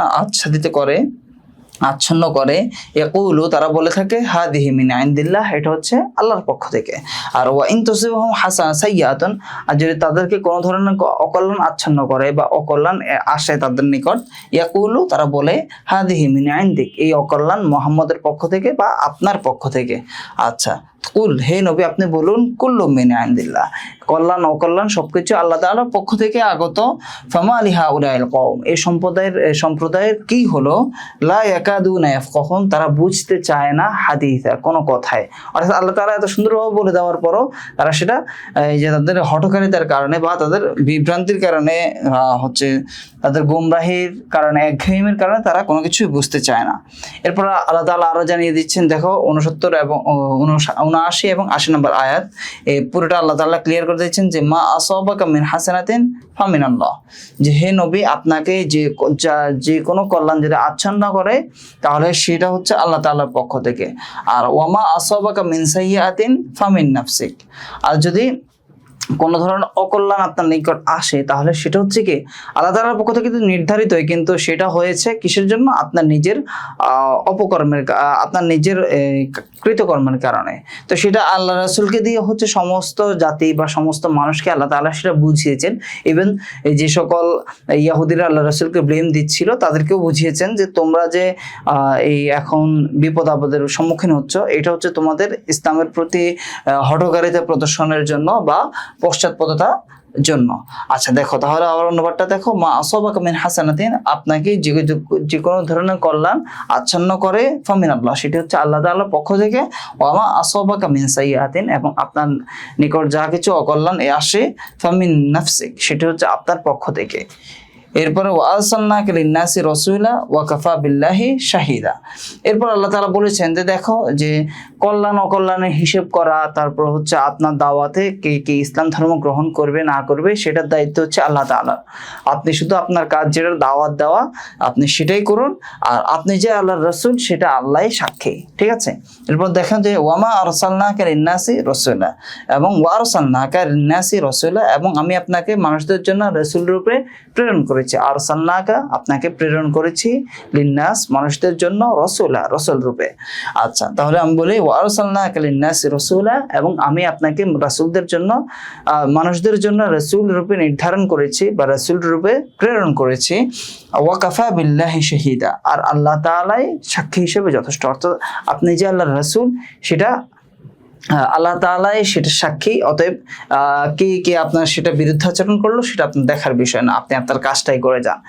আচ্ছন্ন করে, ইয়াকুলু, তারা বলে থাকে হাদিহি মিন ইনদিল্লাহ, এটা হচ্ছে আল্লাহর পক্ষ থেকে। আর ওয়া ইন তুসিবহুম সাইয়্যাতুন, আর যদি তাদেরকে কোনো ধরনের অকল্যাণ আচ্ছন্ন করে বা অকল্যাণ আসে তাদের নিকট, ইয়াকুলু, তারা বলে হাদিহি মিন ইনদিক, এই অকল্যাণ মুহাম্মদের পক্ষ থেকে বা আপনার পক্ষ থেকে। আচ্ছা, কুল, হে নবী আপনি বলুন, কুল্লু মিন ইনদিল্লাহ, কল্যাণ অকল্যাণ সবকিছু আল্লাহ তাআলার পক্ষ থেকে আগত। ফামা লিহা উলাইল কওম, এই সম্প্রদায়ের কি হলো, লা ইয়াকাদুনা ইয়াফকাহুন, তারা বুঝতে চায় না হাদিসা, কোনো কথায়। অর্থাৎ আল্লাহ তাআলা এত সুন্দরভাবে বলে দেওয়ার পরও তারা সেটা এই যে তাদের হঠকারিতার কারণে বা তাদের বিভ্রান্তির কারণে হচ্ছে তাদের গোমরাহির কারণে, একঘেয়েমির কারণে তারা কোনো কিছুই বুঝতে চায় না। এরপর আল্লাহ তাআলা আরো জানিয়ে দিচ্ছেন, দেখো 69 এবং 79 এবং 80 নম্বর আয়াত, এই পুরোটা আল্লাহ তাআলা ক্লিয়ার করে দিচ্ছেন যে মা আসাবাকা মিন হাসানাতিন ফামিনাল্লাহ, যে হে নবী আপনাকে যে কোনো কল্যাণ যদি আচ্ছন্ন করে তাহলে সেটা হচ্ছে আল্লাহ তাআলার পক্ষ থেকে। আর ওয়ামা আসাবাকা মিন সাইয়্যাতিন ফামিন নাফসিক, আর যদি কোনো ধরনের অকল্যাণ আপনার নিকট আসে তাহলে সেটা হচ্ছে কি আল্লাহ তাআলার পক্ষ থেকে নির্ধারিতই, কিন্তু সেটা হয়েছে কিসের জন্য, আপনার নিজের অপকর্মের, আপনার নিজের কৃতকর্মের কারণে। তো সেটা আল্লাহ রাসূলকে দিয়ে হচ্ছে সমস্ত জাতি বা সমস্ত মানুষকে আল্লাহ তাআলা সেটা বুঝিয়েছেন। ইভেন যে সকল ইহুদিরা আল্লাহ রাসূলকে ব্লেম দিচ্ছিল তাদেরকেও বুঝিয়েছেন যে তোমরা যে এই এখন বিপদ আপদের সম্মুখীন হচ্ছ, এটা হচ্ছে তোমাদের ইসলামের প্রতি হঠকারিতা প্রদর্শনের জন্য বা পশ্চাৎপদতা জন্য। আচ্ছা দেখো, তাহলে আবার অনুবাদটা দেখো, মা আসাবাকা মিন হাসানাতিন, আপনাকে যে কোনো ধরনের কল্যাণ আচ্ছন্ন করে ফামিনাল্লাহ, সেটি হচ্ছে আল্লাহ তাআলার পক্ষ থেকে। ওয়া মা আসাবাকা মিন সাইয়্যাতিন, এবং আপনার নিকট যা কিছু অকল্যাণ আসে ফামিন নাফসিক, সেটি হচ্ছে আপনার পক্ষ থেকে। এরপরে ওয়া আরসালনাকা লিন-নাসি রাসূলা ওয়া কাফা বিল্লাহি শাহিদা। এরপর আল্লাহ তাআলা বলেছেন যে দেখো, যে কল্যাণ অকল্যাণের হিসেব করা, তারপর হচ্ছে আপনার দাওয়াতে কে ইসলাম ধর্ম গ্রহণ করবে না করবে সেটার দায়িত্ব হচ্ছে আল্লাহ তাআলার। আপনি শুধু আপনার কাজ যেটা দাওয়াত দেওয়া আপনি সেটাই করুন, আর আপনি যে আল্লাহর রাসূল সেটা আল্লাহই সাক্ষী, ঠিক আছে। এরপর দেখেন যে ওয়ামা আরসালনাকা লিন-নাসি রাসূলা, এবং ওয়া আরসালনাকা লিন-নাসি রাসূলা, এবং আমি আপনাকে মানুষদের জন্য রাসূল রূপে প্রেরণ করেছি। আরসালনাকা, আপনাকে প্রেরণ করেছি, লিন-নাস, মানুষদের জন্য, রাসূলা, রাসূল রূপে। আচ্ছা, তাহলে আমি বলি ওয়া আরসালনাকা লিন-নাসি রাসূলা, এবং আমি আপনাকে রাসূলদের জন্য, মানুষদের জন্য রাসূল রূপে নির্ধারণ করেছি বা রাসূল রূপে প্রেরণ করেছি। ওয়া কাফা বিল্লাহি শাহিদা, আর আল্লাহ তাআলাই সাক্ষী হিসেবে যথেষ্ট। অর্থাৎ আপনি যে আল্লাহর রাসূল সেটা আল্লাহ তাআলাই সেটা সাক্ষী, অতএব কে আপনার সেটা বিরুদ্ধাচরণ করলো সেটা আপনার দেখার বিষয় না, আপনি আপনার কাজটাই করে যান।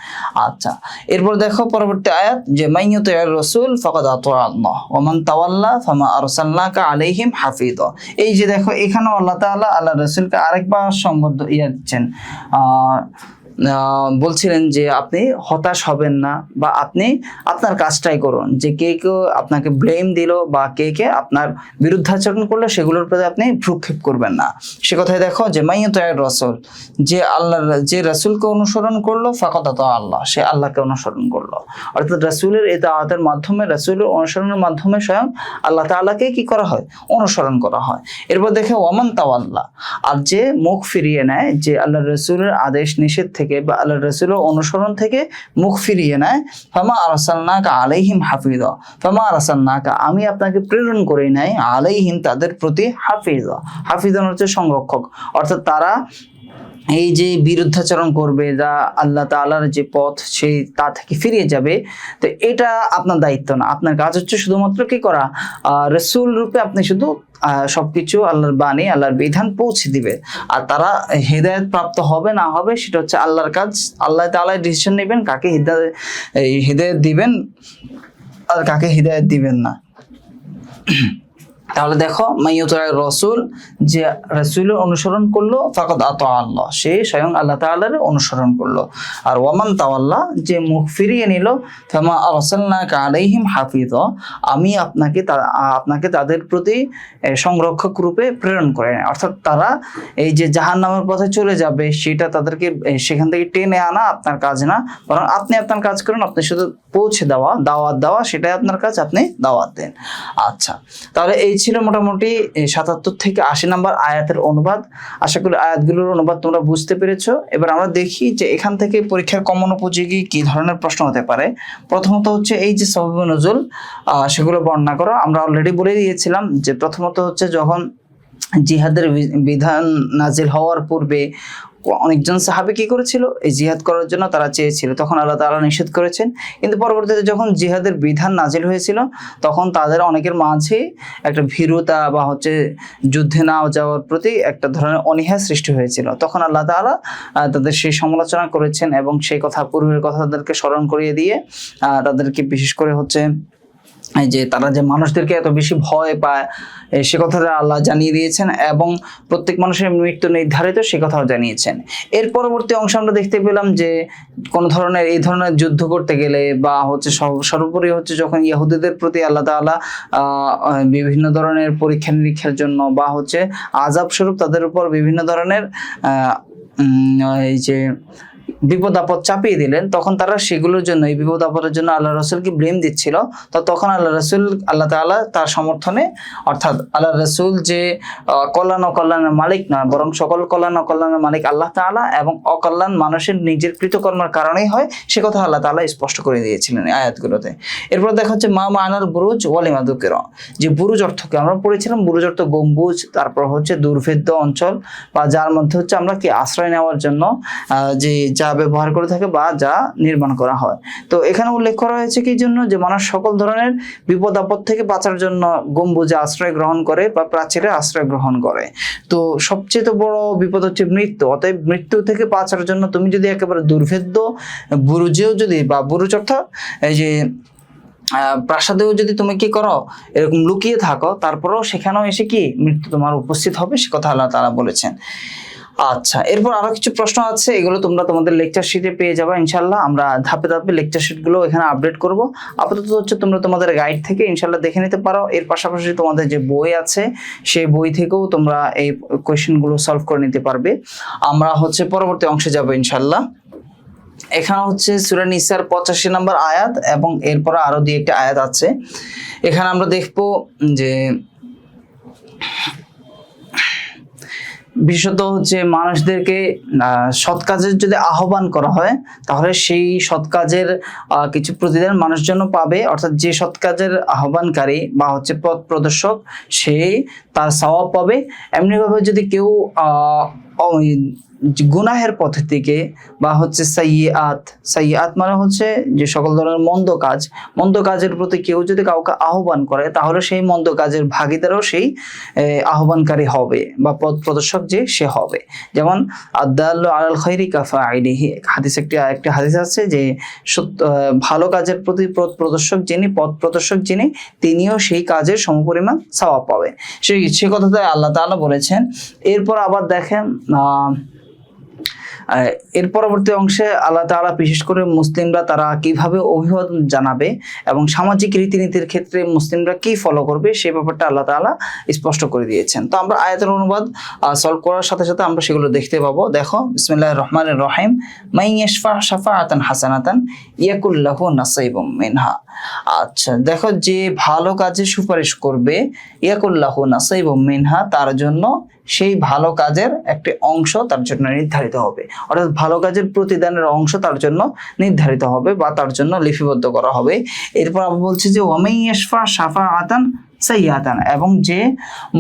আচ্ছা, এরপর দেখো পরবর্তী আয়াত, যে মাইয়ুতির রাসূল ফাকাদ আতা আল্লাহ ওয়া মান তাওয়াল্লা ফামা আরসালনাকা আলাইহিম হাফিযা। এই যে দেখো, এখানেও আল্লাহ তাআলা আল্লাহ রাসূলকে আরেকবার সম্বোধন দিচ্ছেন, বলছিলেন যে আপনি হতাশ হবেন না বা আপনি আপনার কাজটাই করুন, যে কে আপনাকে ব্লেম দিল বা কে আপনার বিরুদ্ধাচরণ করলো সেগুলোর প্রতি আপনি ভ্রুক্ষেপ করবেন না। সে কথাই দেখো, যে মাইয়ুতির রাসূল, যে যে রাসূলকে অনুসরণ করলো ফাকাদ আতা আল্লাহ, সে আল্লাহকে অনুসরণ করলো। অর্থাৎ রাসূলের ইতাআতের মাধ্যমে, রাসূলের অনুসরণের মাধ্যমে স্বয়ং আল্লাহ তাআলাকে কি করা হয়, অনুসরণ করা হয়। এরপর দেখে ওয়ামান তাওয়াল্লা, আর যে মুখ ফিরিয়ে নেয়, যে আল্লাহ রাসূলের আদেশ নিষেধ থেকে থেকে বা আল্লাহ রাসূলের অনুসরণ থেকে মুখ ফিরিয়ে নেয়, ফামা আরসালনাকা আলাইহিম হাফিজা, ফামা আরসালনাকা আমি আপনাকে প্রেরণ করি নাই, আলাইহিম তাদের প্রতি হাফিজা, হাফিজা হচ্ছে সংরক্ষক, অর্থাৎ তারা এই যে বিরুদ্ধাচরণ করবে, যা আল্লাহ তাআলার যে পথ সেই তা থেকে ফিরিয়ে যাবে, তো এটা আপনার দায়িত্ব না। আপনার কাজ হচ্ছে শুধুমাত্র কি করা, রাসূল রূপে আপনি শুধু সবকিছু আল্লাহর বাণী আল্লাহর বিধান পৌঁছে দিবে। আর তারা হেদায়েত প্রাপ্ত হবে না হবে সেটা হচ্ছে আল্লাহর কাজ। আল্লাহ তাআলা ডিসিশন নেবেন কাকে হেদায়েত দিবেন আর কাকে হেদায়েত দিবেন না। তাহলে দেখো, মাইয়ুতির রাসূল, যে রাসূলের অনুসরণ করলো, ফাকাদ আতা আল্লাহ, সে স্বয়ং আল্লাহ তাআলার অনুসরণ করলো। আর ওয়ামান তাওয়াল্লা, যে মুখ ফিরিয়ে নিল, ফামা আরসালনাকা আলাইহিম হাফিজা, আমি আপনাকে তাদের প্রতি সংরক্ষক রূপে প্রেরণ করে। অর্থাৎ তারা এই যে জাহান্নামের পথে চলে যাবে সেটা তাদেরকে সেখান থেকে টেনে আনা আপনার কাজ না, বরং আপনি আপনার কাজ করেন, আপনি শুধু পৌঁছে দেওয়া, দাওয়াত দেওয়া, সেটাই আপনার কাজ, আপনি দাওয়াত দেন। আচ্ছা, তাহলে এই ছিল মোটামুটি 77 থেকে 80 নম্বর আয়াতের অনুবাদ। আশা করি আয়াতগুলোর অনুবাদ তোমরা বুঝতে পেরেছো। এবার আমরা দেখি যে এখান থেকে পরীক্ষার কমন উপযোগী কি ধরনের প্রশ্ন হতে পারে। প্রথমত হচ্ছে এই যে সাবাবে নুজুল, সেগুলো বর্ণনা করো। আমরা অলরেডি বলে দিয়েছিলাম যে প্রথমত হচ্ছে যখন জিহাদের বিধান নাজিল হওয়ার পূর্বে অনেকজন সাহাবী কি করেছিল, এই জিহাদ করার জন্য তারা চেয়েছিল, তখন আল্লাহ তাআলা নিষেধ করেছেন। কিন্তু পরবর্তীতে যখন জিহাদের বিধান নাজিল হয়েছিল তখন তাদের অনেকের মাঝে একটা ভীরুতা বা হচ্ছে যুদ্ধে না যাওয়ার প্রতি একটা ধরনের অনীহা সৃষ্টি হয়েছিল। তখন আল্লাহ তাআলা তাদের সেই সমালোচনা করেছেন এবং সেই কথা, পূর্বের কথা তাদেরকে স্মরণ করিয়ে দিয়ে তাদেরকে বিশেষ করে হচ্ছে এই যে তারা যে মানুষদেরকে এত বেশি ভয় পায় সে কথাটা আল্লাহ জানিয়ে দিয়েছেন এবং প্রত্যেক মানুষের মৃত্যু নির্ধারিত সে কথাও জানিয়েছেন। এর পরবর্তী অংশ আমরা দেখতে পেলাম যে কোনো ধরনের এই ধরনের যুদ্ধ করতে গেলে বা হচ্ছে সর্বোপরি হচ্ছে যখন ইহুদিদের প্রতি আল্লাহ তাআলা বিভিন্ন ধরনের পরীক্ষা নিরীক্ষার জন্য বা হচ্ছে আযাব স্বরূপ তাদের উপর বিভিন্ন ধরনের এই যে বিপদ আপদ চাপিয়ে দিলেন, তখন তারা সেগুলোর জন্য, এই বিপদ আপদের জন্য আল্লাহ রাসূলকে ব্লেম দিচ্ছিল। তো তখন আল্লাহ তাআলা তার সমর্থনে, অর্থাৎ আল্লাহ রাসূল যে কল্যাণ অকল্যাণের মালিক না, বরং সকল কল্যাণ অকল্যাণের মালিক আল্লাহ তাআলা এবং অকল্যাণ মানুষের নিজের কৃতকর্মের কারণেই হয়, সে কথা আল্লাহ তাআলা স্পষ্ট করে দিয়েছিলেন এই আয়াতগুলোতে। এরপর দেখা হচ্ছে মা মানার বুরুজ ওয়ালিমা দুকিরা, যে বুরুজ অর্থকে আমরা পড়েছিলাম, বুরুজ অর্থ গম্বুজ, তারপর হচ্ছে দুর্ভেদ্য অঞ্চল বা যার মধ্যে হচ্ছে আমরা কি আশ্রয় নেওয়ার জন্য যে যা ব্যবহার করে থাকে বা যা নির্মাণ করা হয়। তো এখানে উল্লেখ করা হয়েছে কি জন্য, যে মানুষ সকল ধরনের বিপদ আপদ থেকে বাঁচার জন্য গম্বুজে আশ্রয় গ্রহণ করে বা প্রাচীরে আশ্রয় গ্রহণ করে। তো সবচেয়ে বড় বিপদ হচ্ছে মৃত্যু, অতএব মৃত্যু থেকে বাঁচার জন্য তুমি যদি একেবারে দুর্ভেদ্য বুরুজেও যদি, বা বুরুজ অর্থাৎ এই যে প্রাসাদেও যদি তুমি কি করো এরকম লুকিয়ে থাকো, তারপরেও সেখানেও এসে কি মৃত্যু তোমার উপস্থিত হবে, সে কথা আল্লাহ তাআলা বলেছেন। আচ্ছা, এরপর আরো কিছু প্রশ্ন আছে, এগুলো তোমরা তোমাদের লেকচার শিটে পেয়ে যাবে ইনশাআল্লাহ। আমরা ধাপে ধাপে লেকচার শিটগুলো এখানে আপডেট করব। আপাতত হচ্ছে তোমরা তোমাদের গাইড থেকে ইনশাআল্লাহ দেখে নিতে পারো। এর পাশাপাশি তোমাদের যে বই আছে সেই বই থেকেও তোমরা এই কোয়েশ্চেনগুলো সলভ করে নিতে পারবে। আমরা হচ্ছে পরবর্তী অংশে যাব ইনশাআল্লাহ। এখানে হচ্ছে সূরা নিসার 85 নম্বর আয়াত এবং এরপর আরো দুই একটা আয়াত আছে। এখানে আমরা দেখব যে বিশেষত হচ্ছে মানুষদেরকে সৎ কাজের যদি আহ্বান করা হয় তাহলে সেই সৎ কাজের কিছু প্রতিদান মানুষ জন্য পাবে, অর্থাৎ যে সৎ কাজের আহ্বানকারী বা হচ্ছে পথ প্রদর্শক সে তার সওয়াব পাবে। এমনিভাবে যদি কেউ গুনাহের পথে থেকে বা হচ্ছে সাইয়্যাত মানে হচ্ছে যে সকল ধরনের মন্দ কাজের প্রতি কেউ যদি কাউকে আহ্বান করে তাহলে সেই মন্দ কাজের ভাগীদারও সেই আহ্বানকারী হবে বা পথ প্রদর্শক যে সে হবে। যেমন আদাল্লু আলাল খাইরি কাফাইলিহি, হাদিস একটি হাদিস আছে যে ভালো কাজের প্রতি পথ প্রদর্শক যিনি তিনিও সেই কাজের সমপরিমাণ সওয়াব পাবে, সে কথাটা আল্লাহ তাআলা বলেছেন। এরপর আবার দেখেন এর পরবর্তী অংশে আল্লাহ তাআলা বিশেষ করে মুসলিমরা তারা কিভাবে অভিবাদন জানাবে এবং সামাজিক রীতিনীতির ক্ষেত্রে মুসলিমরা কি ফলো করবে সেই ব্যাপারটা আল্লাহ তাআলা স্পষ্ট করে দিয়েছেন। তো আমরা আয়াতের অনুবাদ সলভ করার সাথে সাথে আমরা সেগুলো দেখতে পাবো। দেখো, বিসমিল্লাহির রহমানির রহিম, মান ইয়াশফা শাফাআতান হাসানাতান ইয়াকুল লাহু নাসিবুম মিনহা। আচ্ছা, দেখো, যে ভালো কাজে সুপারিশ করবে ইয়াকুল লাহু নাসিবুম মিনহা, তার জন্য সেই ভালো কাজের একটি অংশ তার জন্য নির্ধারিত হবে, অর্থাৎ ভালো কাজের প্রতিদানের অংশ তার জন্য নির্ধারিত হবে বা তার জন্য লিপিবদ্ধ করা হবে। এরপর আবার বলছে যে ওয়ামাই ইয়াশফা শাফাআতান সাইয়্যাতান, এবং যে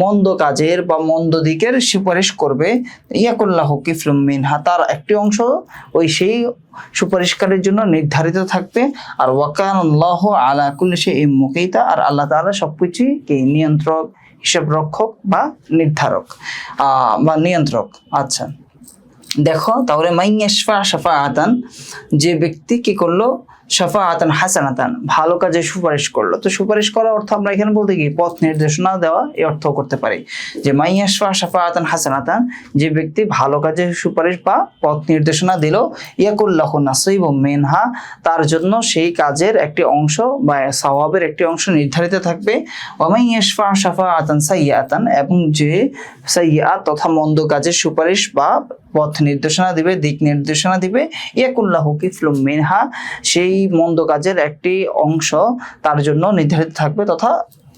মন্দ কাজের বা মন্দ দিকের সুপারিশ করবে, ইয়াকুল্লাহু কিফলুম মিনহা, তার একটি অংশ ওই সেই সুপারিশকারীর জন্য নির্ধারিত থাকবে। আর ওয়াকানাল্লাহু আলা কুল্লি শাইইন মুকিতা, আর আল্লাহ তাআলা সবকিছুই কি নিয়ন্ত্রক, হিসাব রক্ষক বা নির্ধারক বা নিয়ন্ত্রক। আচ্ছা দেখো তাহলে মাইয়াশফা শাফাআতান, যে ব্যক্তি কি করলো, শাফাআতান হাসানাতান, ভালো কাজে সুপারিশ করলো। তো সুপারিশ করার অর্থ আমরা এখানে বলতে কি পথ নির্দেশনা দেওয়া, এই অর্থ করতে পারি যে মাইয়াশফা শাফাআতান হাসানাতান, যে ব্যক্তি ভালো কাজে সুপারিশ বা পথ নির্দেশনা দিল, ইয়াকুল্লাহু নাসিবুম মিনহা, তার জন্য সেই কাজের একটি অংশ বা সওয়াবের একটি অংশ নির্ধারিত থাকবে। ওয়া মাইয়াশফা শাফাআতান সাইয়্যাতান, এবং যে সাইয়্যাত তথা মন্দ কাজের সুপারিশ বা পথ নির্দেশনা দিবে, দিক নির্দেশনা দিবে, ইয়াকুল্লাহু কিফলুম মিনহা, সেই মন্দ কাজের একটি অংশ তার জন্য নির্ধারিত থাকবে তথা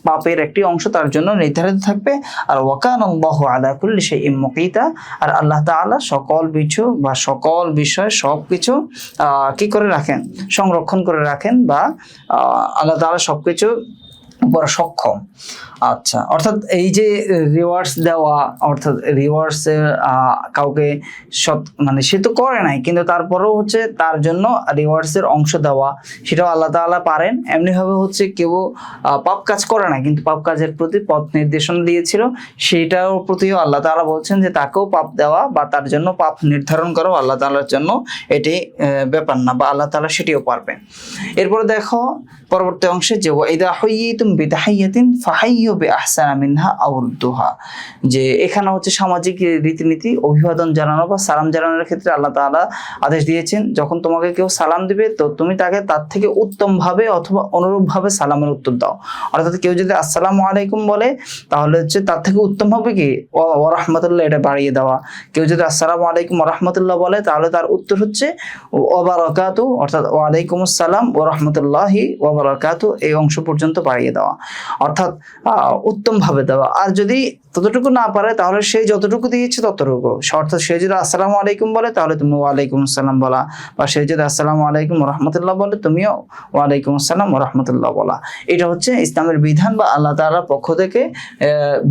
পাপের একটি অংশ তার জন্য নির্ধারিত থাকবে। আর ওয়াকানাল্লাহু আলা কুল্লি শাইইন মুকিতা, আর আল্লাহ তাআলা সকল কিছু বা সকল বিষয় সবকিছু কি করে রাখেন, সংরক্ষণ করে রাখেন, বা আল্লাহ তাআলা সবকিছু উপর সক্ষম। আচ্ছা, অর্থাৎ এই যে রিওয়ার্ডস দেওয়া, অর্থাৎ রিওয়ার্ডসের কাউকে মানে সে তো করে নাই, কিন্তু তারপরেও হচ্ছে তার জন্য রিওয়ার্ডসের অংশ দেওয়া, সেটাও আল্লাহ তাআলা পারেন। এমনিভাবে হচ্ছে কেউ পাপ কাজ করে না কিন্তু পাপ কাজের প্রতি পথ নির্দেশনা দিয়েছিল, সেটার প্রতিও আল্লাহ তাআলা বলছেন যে তাকেও পাপ দেওয়া বা তার জন্য পাপ নির্ধারণ করাও আল্লাহ তাআলার জন্য এটি ব্যাপার না, বা আল্লাহ তাআলা সেটিও পারবেন। এরপরে দেখো পরবর্তী অংশে যে ওয়াইদা হুইয়িতুম বিতাহিয়াতিন ফাহাইয়ু বিআহসানা মিনহা আও রুদ্দুহা, যে এখানে হচ্ছে সামাজিক রীতিনীতি, অভিবাদন জানানো বা সালাম জানানোর ক্ষেত্রে আল্লাহ তাআলা আদেশ দিয়েছেন, যখন তোমাকে কেউ সালাম দিবে তো তুমি তাকে তার থেকে উত্তম ভাবে অথবা অনুরূপ ভাবে সালামের উত্তর দাও। অর্থাৎ কেউ যদি আসসালামু আলাইকুম বলে তাহলে হচ্ছে তার থেকে উত্তম হবে কি ওয়া রাহমাতুল্লাহ, এটা বাড়িয়ে দেওয়া। কেউ যদি আসসালামু আলাইকুম ওয়া রাহমাতুল্লাহ বলে তাহলে তার উত্তর হচ্ছে ওয়া বারাকাতু, অর্থাৎ ওয়া আলাইকুমুস সালাম ওয়া রাহমাতুল্লাহি ওয়া বারাকাতু, এই অংশ পর্যন্ত বাড়িয়ে দেওয়া, অর্থাৎ উত্তম ভাবে দেওয়া। আর যদি ততটুকু না পারে তাহলে সে যতটুকু দিয়েছে ততটুকু, অর্থাৎ সে যদি আসসালামু আলাইকুম বলে তাহলে তুমি ওয়ালাইকুম আসসালাম বলা, বা সে যদি আসসালামু আলাইকুম রহমতুল্লাহ বলে তুমিও ওয়ালাইকুম আসসালাম রহমতুল্লাহ বলা। এটা হচ্ছে ইসলামের বিধান বা আল্লাহ তাআলার পক্ষ থেকে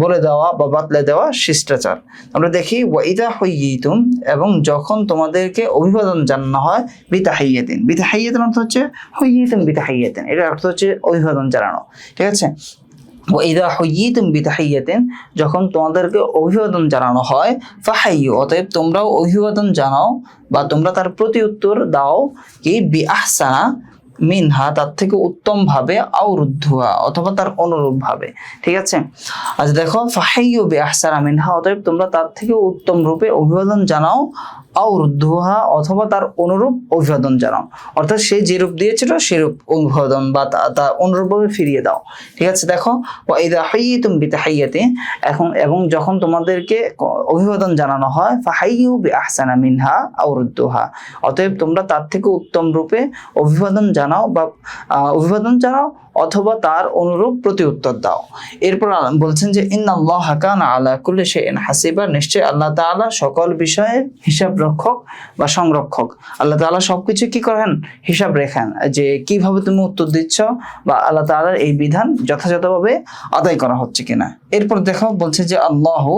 বলে দেওয়া বা বাতলে দেওয়া শিষ্টাচার। আমরা দেখি ওয়াইদা হুইয়িতুম, এবং যখন তোমাদেরকে অভিবাদন জানানো হয়, বিতাহিয়াতিন, বিতাহিয়াতিন অর্থ হচ্ছে হুইয়িতুম বিতাহিয়াতিন, এটা অর্থ হচ্ছে অভিবাদন জানানো, ঠিক আছে। ওয়াইদা হুইয়িতুম বিতাহিয়াতিন, যখন তোমাদেরকে অভিবাদন জানানো হয়, ফাহাইয়ু, অতএব তোমরাও অভিবাদন জানাও বা তোমরা তার প্রতি উত্তর দাও কি বিআহসানা মিনহা, তার থেকে উত্তম ভাবে, আও রুদ্দুহা, অথবা তার অনুরূপ ভাবে, ঠিক আছে। আচ্ছা দেখো ফাহাইয়ু বিআহসানা মিনহা, অতএব তোমরা তার থেকে উত্তম রূপে অভিবাদন জানাও, আও রুদ্দুহা, অথবা তার অনুরূপ অভিবাদন জানাও, অর্থাৎ সে যে রূপ দিয়েছিল সেরূপ অভিবাদন বা তার অনুরূপভাবে ফিরিয়ে দাও, ঠিক আছে। দেখো ওয়াইদা হুইয়িতুম বিতাহিয়াতিন, এবং যখন তোমাদেরকে অভিবাদন জানানো হয়, ফাহাইয়ু বিআহসানা মিনহা আও রুদ্দুহা, অতএব তোমরা তার থেকে উত্তম রূপে অভিবাদন জানাও বা অভিবাদন জানাও অথবা তার অনুরূপ প্রতি উত্তর দাও। এরপর বলছেন যে ইন্নাল্লাহা কানা আলা কুল্লি শাইইন হাসিবা, নিশ্চয় আল্লাহ তাআলা সকল বিষয়ের হিসাব রক্ষক বা সংরক্ষক। আল্লাহ তাআলা সবকিছু কি করেন, হিসাব রেখেন, যে কিভাবে তুমি উত্তর দিচ্ছ বা আল্লাহ তাআলার এই বিধান যথাযথভাবে আদায় করা হচ্ছে কিনা। এরপর দেখো বলছে যে আল্লাহু,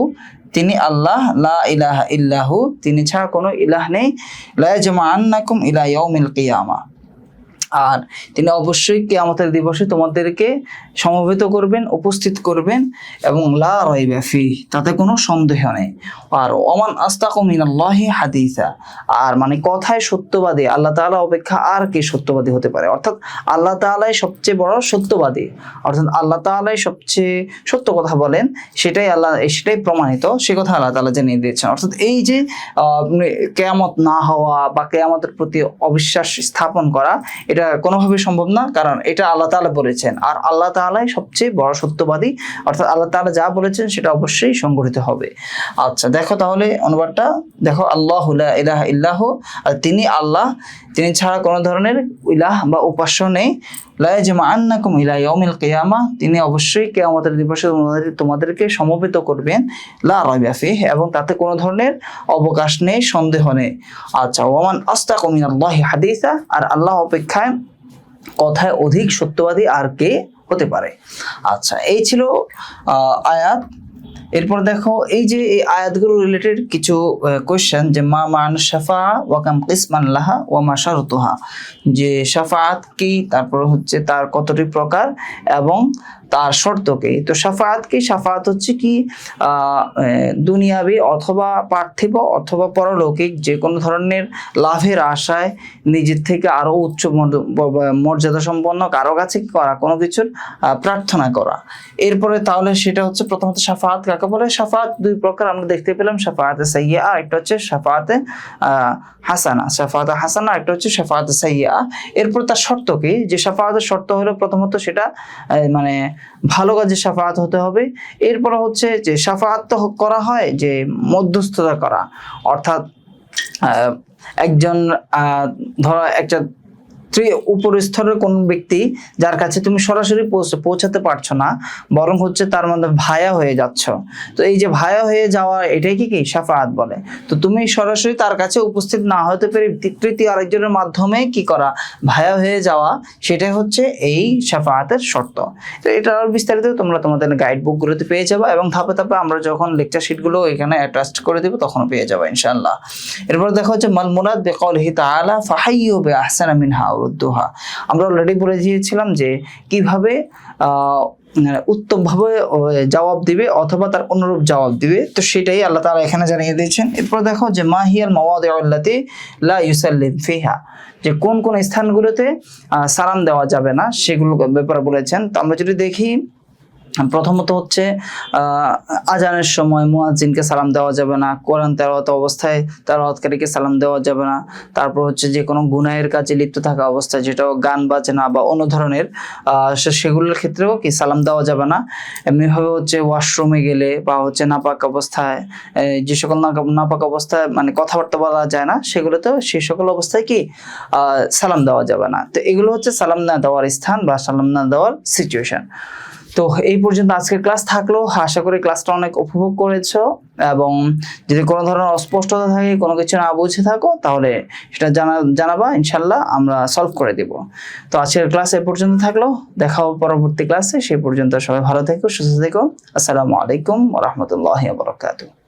তিনি আল্লাহ, লা ইলাহা ইল্লাহু, তিনি ছাড়া কোনো ইলাহ নেই, লা ইয়াজমাআন্নাকুম ইলা ইয়াউমিল কিয়ামা, আর তিনি অবশ্যই কিয়ামতের দিবসে তোমাদেরকে সমবেত করবেন, উপস্থিত করবেন, এবং লা রাইবা ফিহ, তাতে কোনো সন্দেহ নেই। আর ওমান আস্তাকু মিনাল্লাহি হাদিসা, আর মানে কথায় সত্যবাদী আল্লাহ তাআলা অপেক্ষা আর কি সত্যবাদী হতে পারে, অর্থাৎ আল্লাহ তাআলাই সবচেয়ে বড় সত্যবাদী, অর্থাৎ আল্লাহ তাআলাই সবচেয়ে সত্য কথা বলেন, সেটাই প্রমাণিত, সে কথা আল্লাহ তাআলা জানিয়ে দিয়েছেন। অর্থাৎ এই যে কিয়ামত না হওয়া বা কিয়ামতের প্রতি অবিশ্বাস স্থাপন করা, এটা এটা কোনোভাবেই সম্ভব না, কারণ এটা আল্লাহ তাআলা বলেছেন, আর আল্লাহ তাআলাই সবচেয়ে বড় সত্যবাদী, অর্থাৎ আল্লাহ তাআলা যা বলেছেন সেটা অবশ্যই সংঘটিত হবে। আচ্ছা দেখো তাহলে অনুবাদটা দেখো, আল্লাহু লা ইলাহা ইল্লাহু, আর তিনি আল্লাহ, তিনি ছাড়া কোনো ধরনের ইলাহ বা উপাস্য নেই। লা ইয়াজমাআন্নাকুম ইলা ইয়াউমিল কিয়ামাহ, তিনি অবশ্যই কিয়ামতের দিবসে তোমাদেরকে সমবেত করবেন। লা রাইবা ফিহি, এবং তাতে কোনো ধরনের অবকাশ নেই, সন্দেহ নেই। আচ্ছা, ওয়ামান আসতাকু মিনাল্লাহি হাদিসা, আর আল্লাহ অপেক্ষায় কথায় অধিক সত্যবাদী আর কে হতে পারে। আচ্ছা, এই ছিল আয়াত। এরপর দেখো এই যে এই আয়াতগুলো রিলেটেড কিছু কোয়েশ্চেন, যে মা মান শাফা ওয়া কাম কিসমান লাহা ওয়া মা শারতুহা, যে শাফাআত কি, তারপর হচ্ছে তার কতটি প্রকার এবং তার শর্ত কি। তো শাফাআত কি? শাফাআত হচ্ছে কি দুনিয়াবি অথবা পার্থিব অথবা পরলৌকিক যে কোনো ধরনের লাভের আশায় নিজের থেকে আরো উচ্চ মর্যাদা সম্পন্ন কারো কাছে কি করা, কোনো কিছুর প্রার্থনা করা। এরপরে তাহলে সেটা হচ্ছে প্রথমত শাফাআত কাকে বলে। শাফাআত দুই প্রকার আমরা দেখতে পেলাম, শাফাআতে সাইয়্যা, একটা হচ্ছে শাফাআতে হাসানা। শাফাআতে হাসানা একটা হচ্ছে শাফাআতে সাইয়্যা। এরপর তার শর্ত কি, যে শাফাআতের শর্ত হলো প্রথমত সেটা মানে ভালো কাজের শাফাআত হতে হবে। এরপর হচ্ছে যে শাফাআত তো করা হয় যে মধ্যস্থতা করা, অর্থাৎ একজন ধরো একটা উপর স্তরের কোন ব্যক্তি যার কাছে তুমি সরাসরি পৌঁছাতে পারছো না, বরং হচ্ছে তার মধ্যে ভায়া হয়ে যাচ্ছ, তো এই যে ভায়া হয়ে যাওয়া এটাই কি শাফাআত বলে। তো তুমি সরাসরি তার কাছে উপস্থিত না হতে পেরে তৃতীয় আরেকজনের মাধ্যমে কি করা, ভায়া হয়ে যাওয়া, সেটাই হচ্ছে এই শাফাআতের শর্ত। তো এটা আর বিস্তারিত তোমরা তোমাদের গাইড বুকগুলোতে পেয়ে যাবে, এবং ধাপে ধাপে আমরা যখন লেকচার শিটগুলো এখানে অ্যাটাচ করে দেবো তখন পেয়ে যাবে ইনশাআল্লাহ। এরপর দেখো হচ্ছে মাল মুরাদ বিকাউলিহি তাআলা ফাহাইয়ু বিআহসানা মিনহা দোহা। আমরা অলরেডি বলে দিয়েছিলাম যে কিভাবে উত্তমভাবে জবাব দিবে অথবা তার অনুরূপ জবাব দিবে, তো সেটাই আল্লাহ তাআলা এখানে জানিয়ে দিয়েছেন। এরপর দেখো যে মাহিয়াল মাওয়াদিউল্লাতি লা ইউসাল্লিম ফিহা, যে কোন কোন স্থানগুলোতে সালাম দেওয়া যাবে না সেগুলো ব্যাপারে বলেছেন। তো আমরা যদি দেখি, প্রথমত হচ্ছে আজানের সময় মুয়াজ্জিনকে সালাম দেওয়া যাবে না, কোরআন তেলাওয়াত অবস্থায় তেলাওয়াতকারীকে সালাম দেওয়া যাবে না, তারপর হচ্ছে যে কোনো গুনাহের কাজে লিপ্ত থাকা অবস্থায়, যেটাও গান বাজনা বা অন্য ধরনের সেগুলোর ক্ষেত্রেও কি সালাম দেওয়া যাবে না। এমনিভাবে হচ্ছে ওয়াশরুমে গেলে বা হচ্ছে নাপাক অবস্থায়, যে সকল নাপাক অবস্থায় মানে কথাবার্তা বলা যায় না সেগুলোতেও সেই সকল অবস্থায় কি সালাম দেওয়া যাবে না। তো এগুলো হচ্ছে সালাম না দেওয়ার স্থান বা সালাম না দেওয়ার সিচুয়েশন। তো এই পর্যন্ত আজকের ক্লাস থাকলো, আশা করি ক্লাসটা অনেক উপভোগ করেছো, এবং যদি কোনো ধরনের অস্পষ্টতা থাকে, কোনো কিছু না বুঝে থাকো, তাহলে সেটা জানাবা, ইনশাল্লাহ আমরা সলভ করে দিব। তো আজকের ক্লাস এই পর্যন্ত থাকলো, দেখা হবে পরবর্তী ক্লাসে। সেই পর্যন্ত সবাই ভালো থেকো, সুস্থ থেকো। আসসালামু আলাইকুম ওয়া রাহমাতুল্লাহি ওয়া বারাকাতুহু।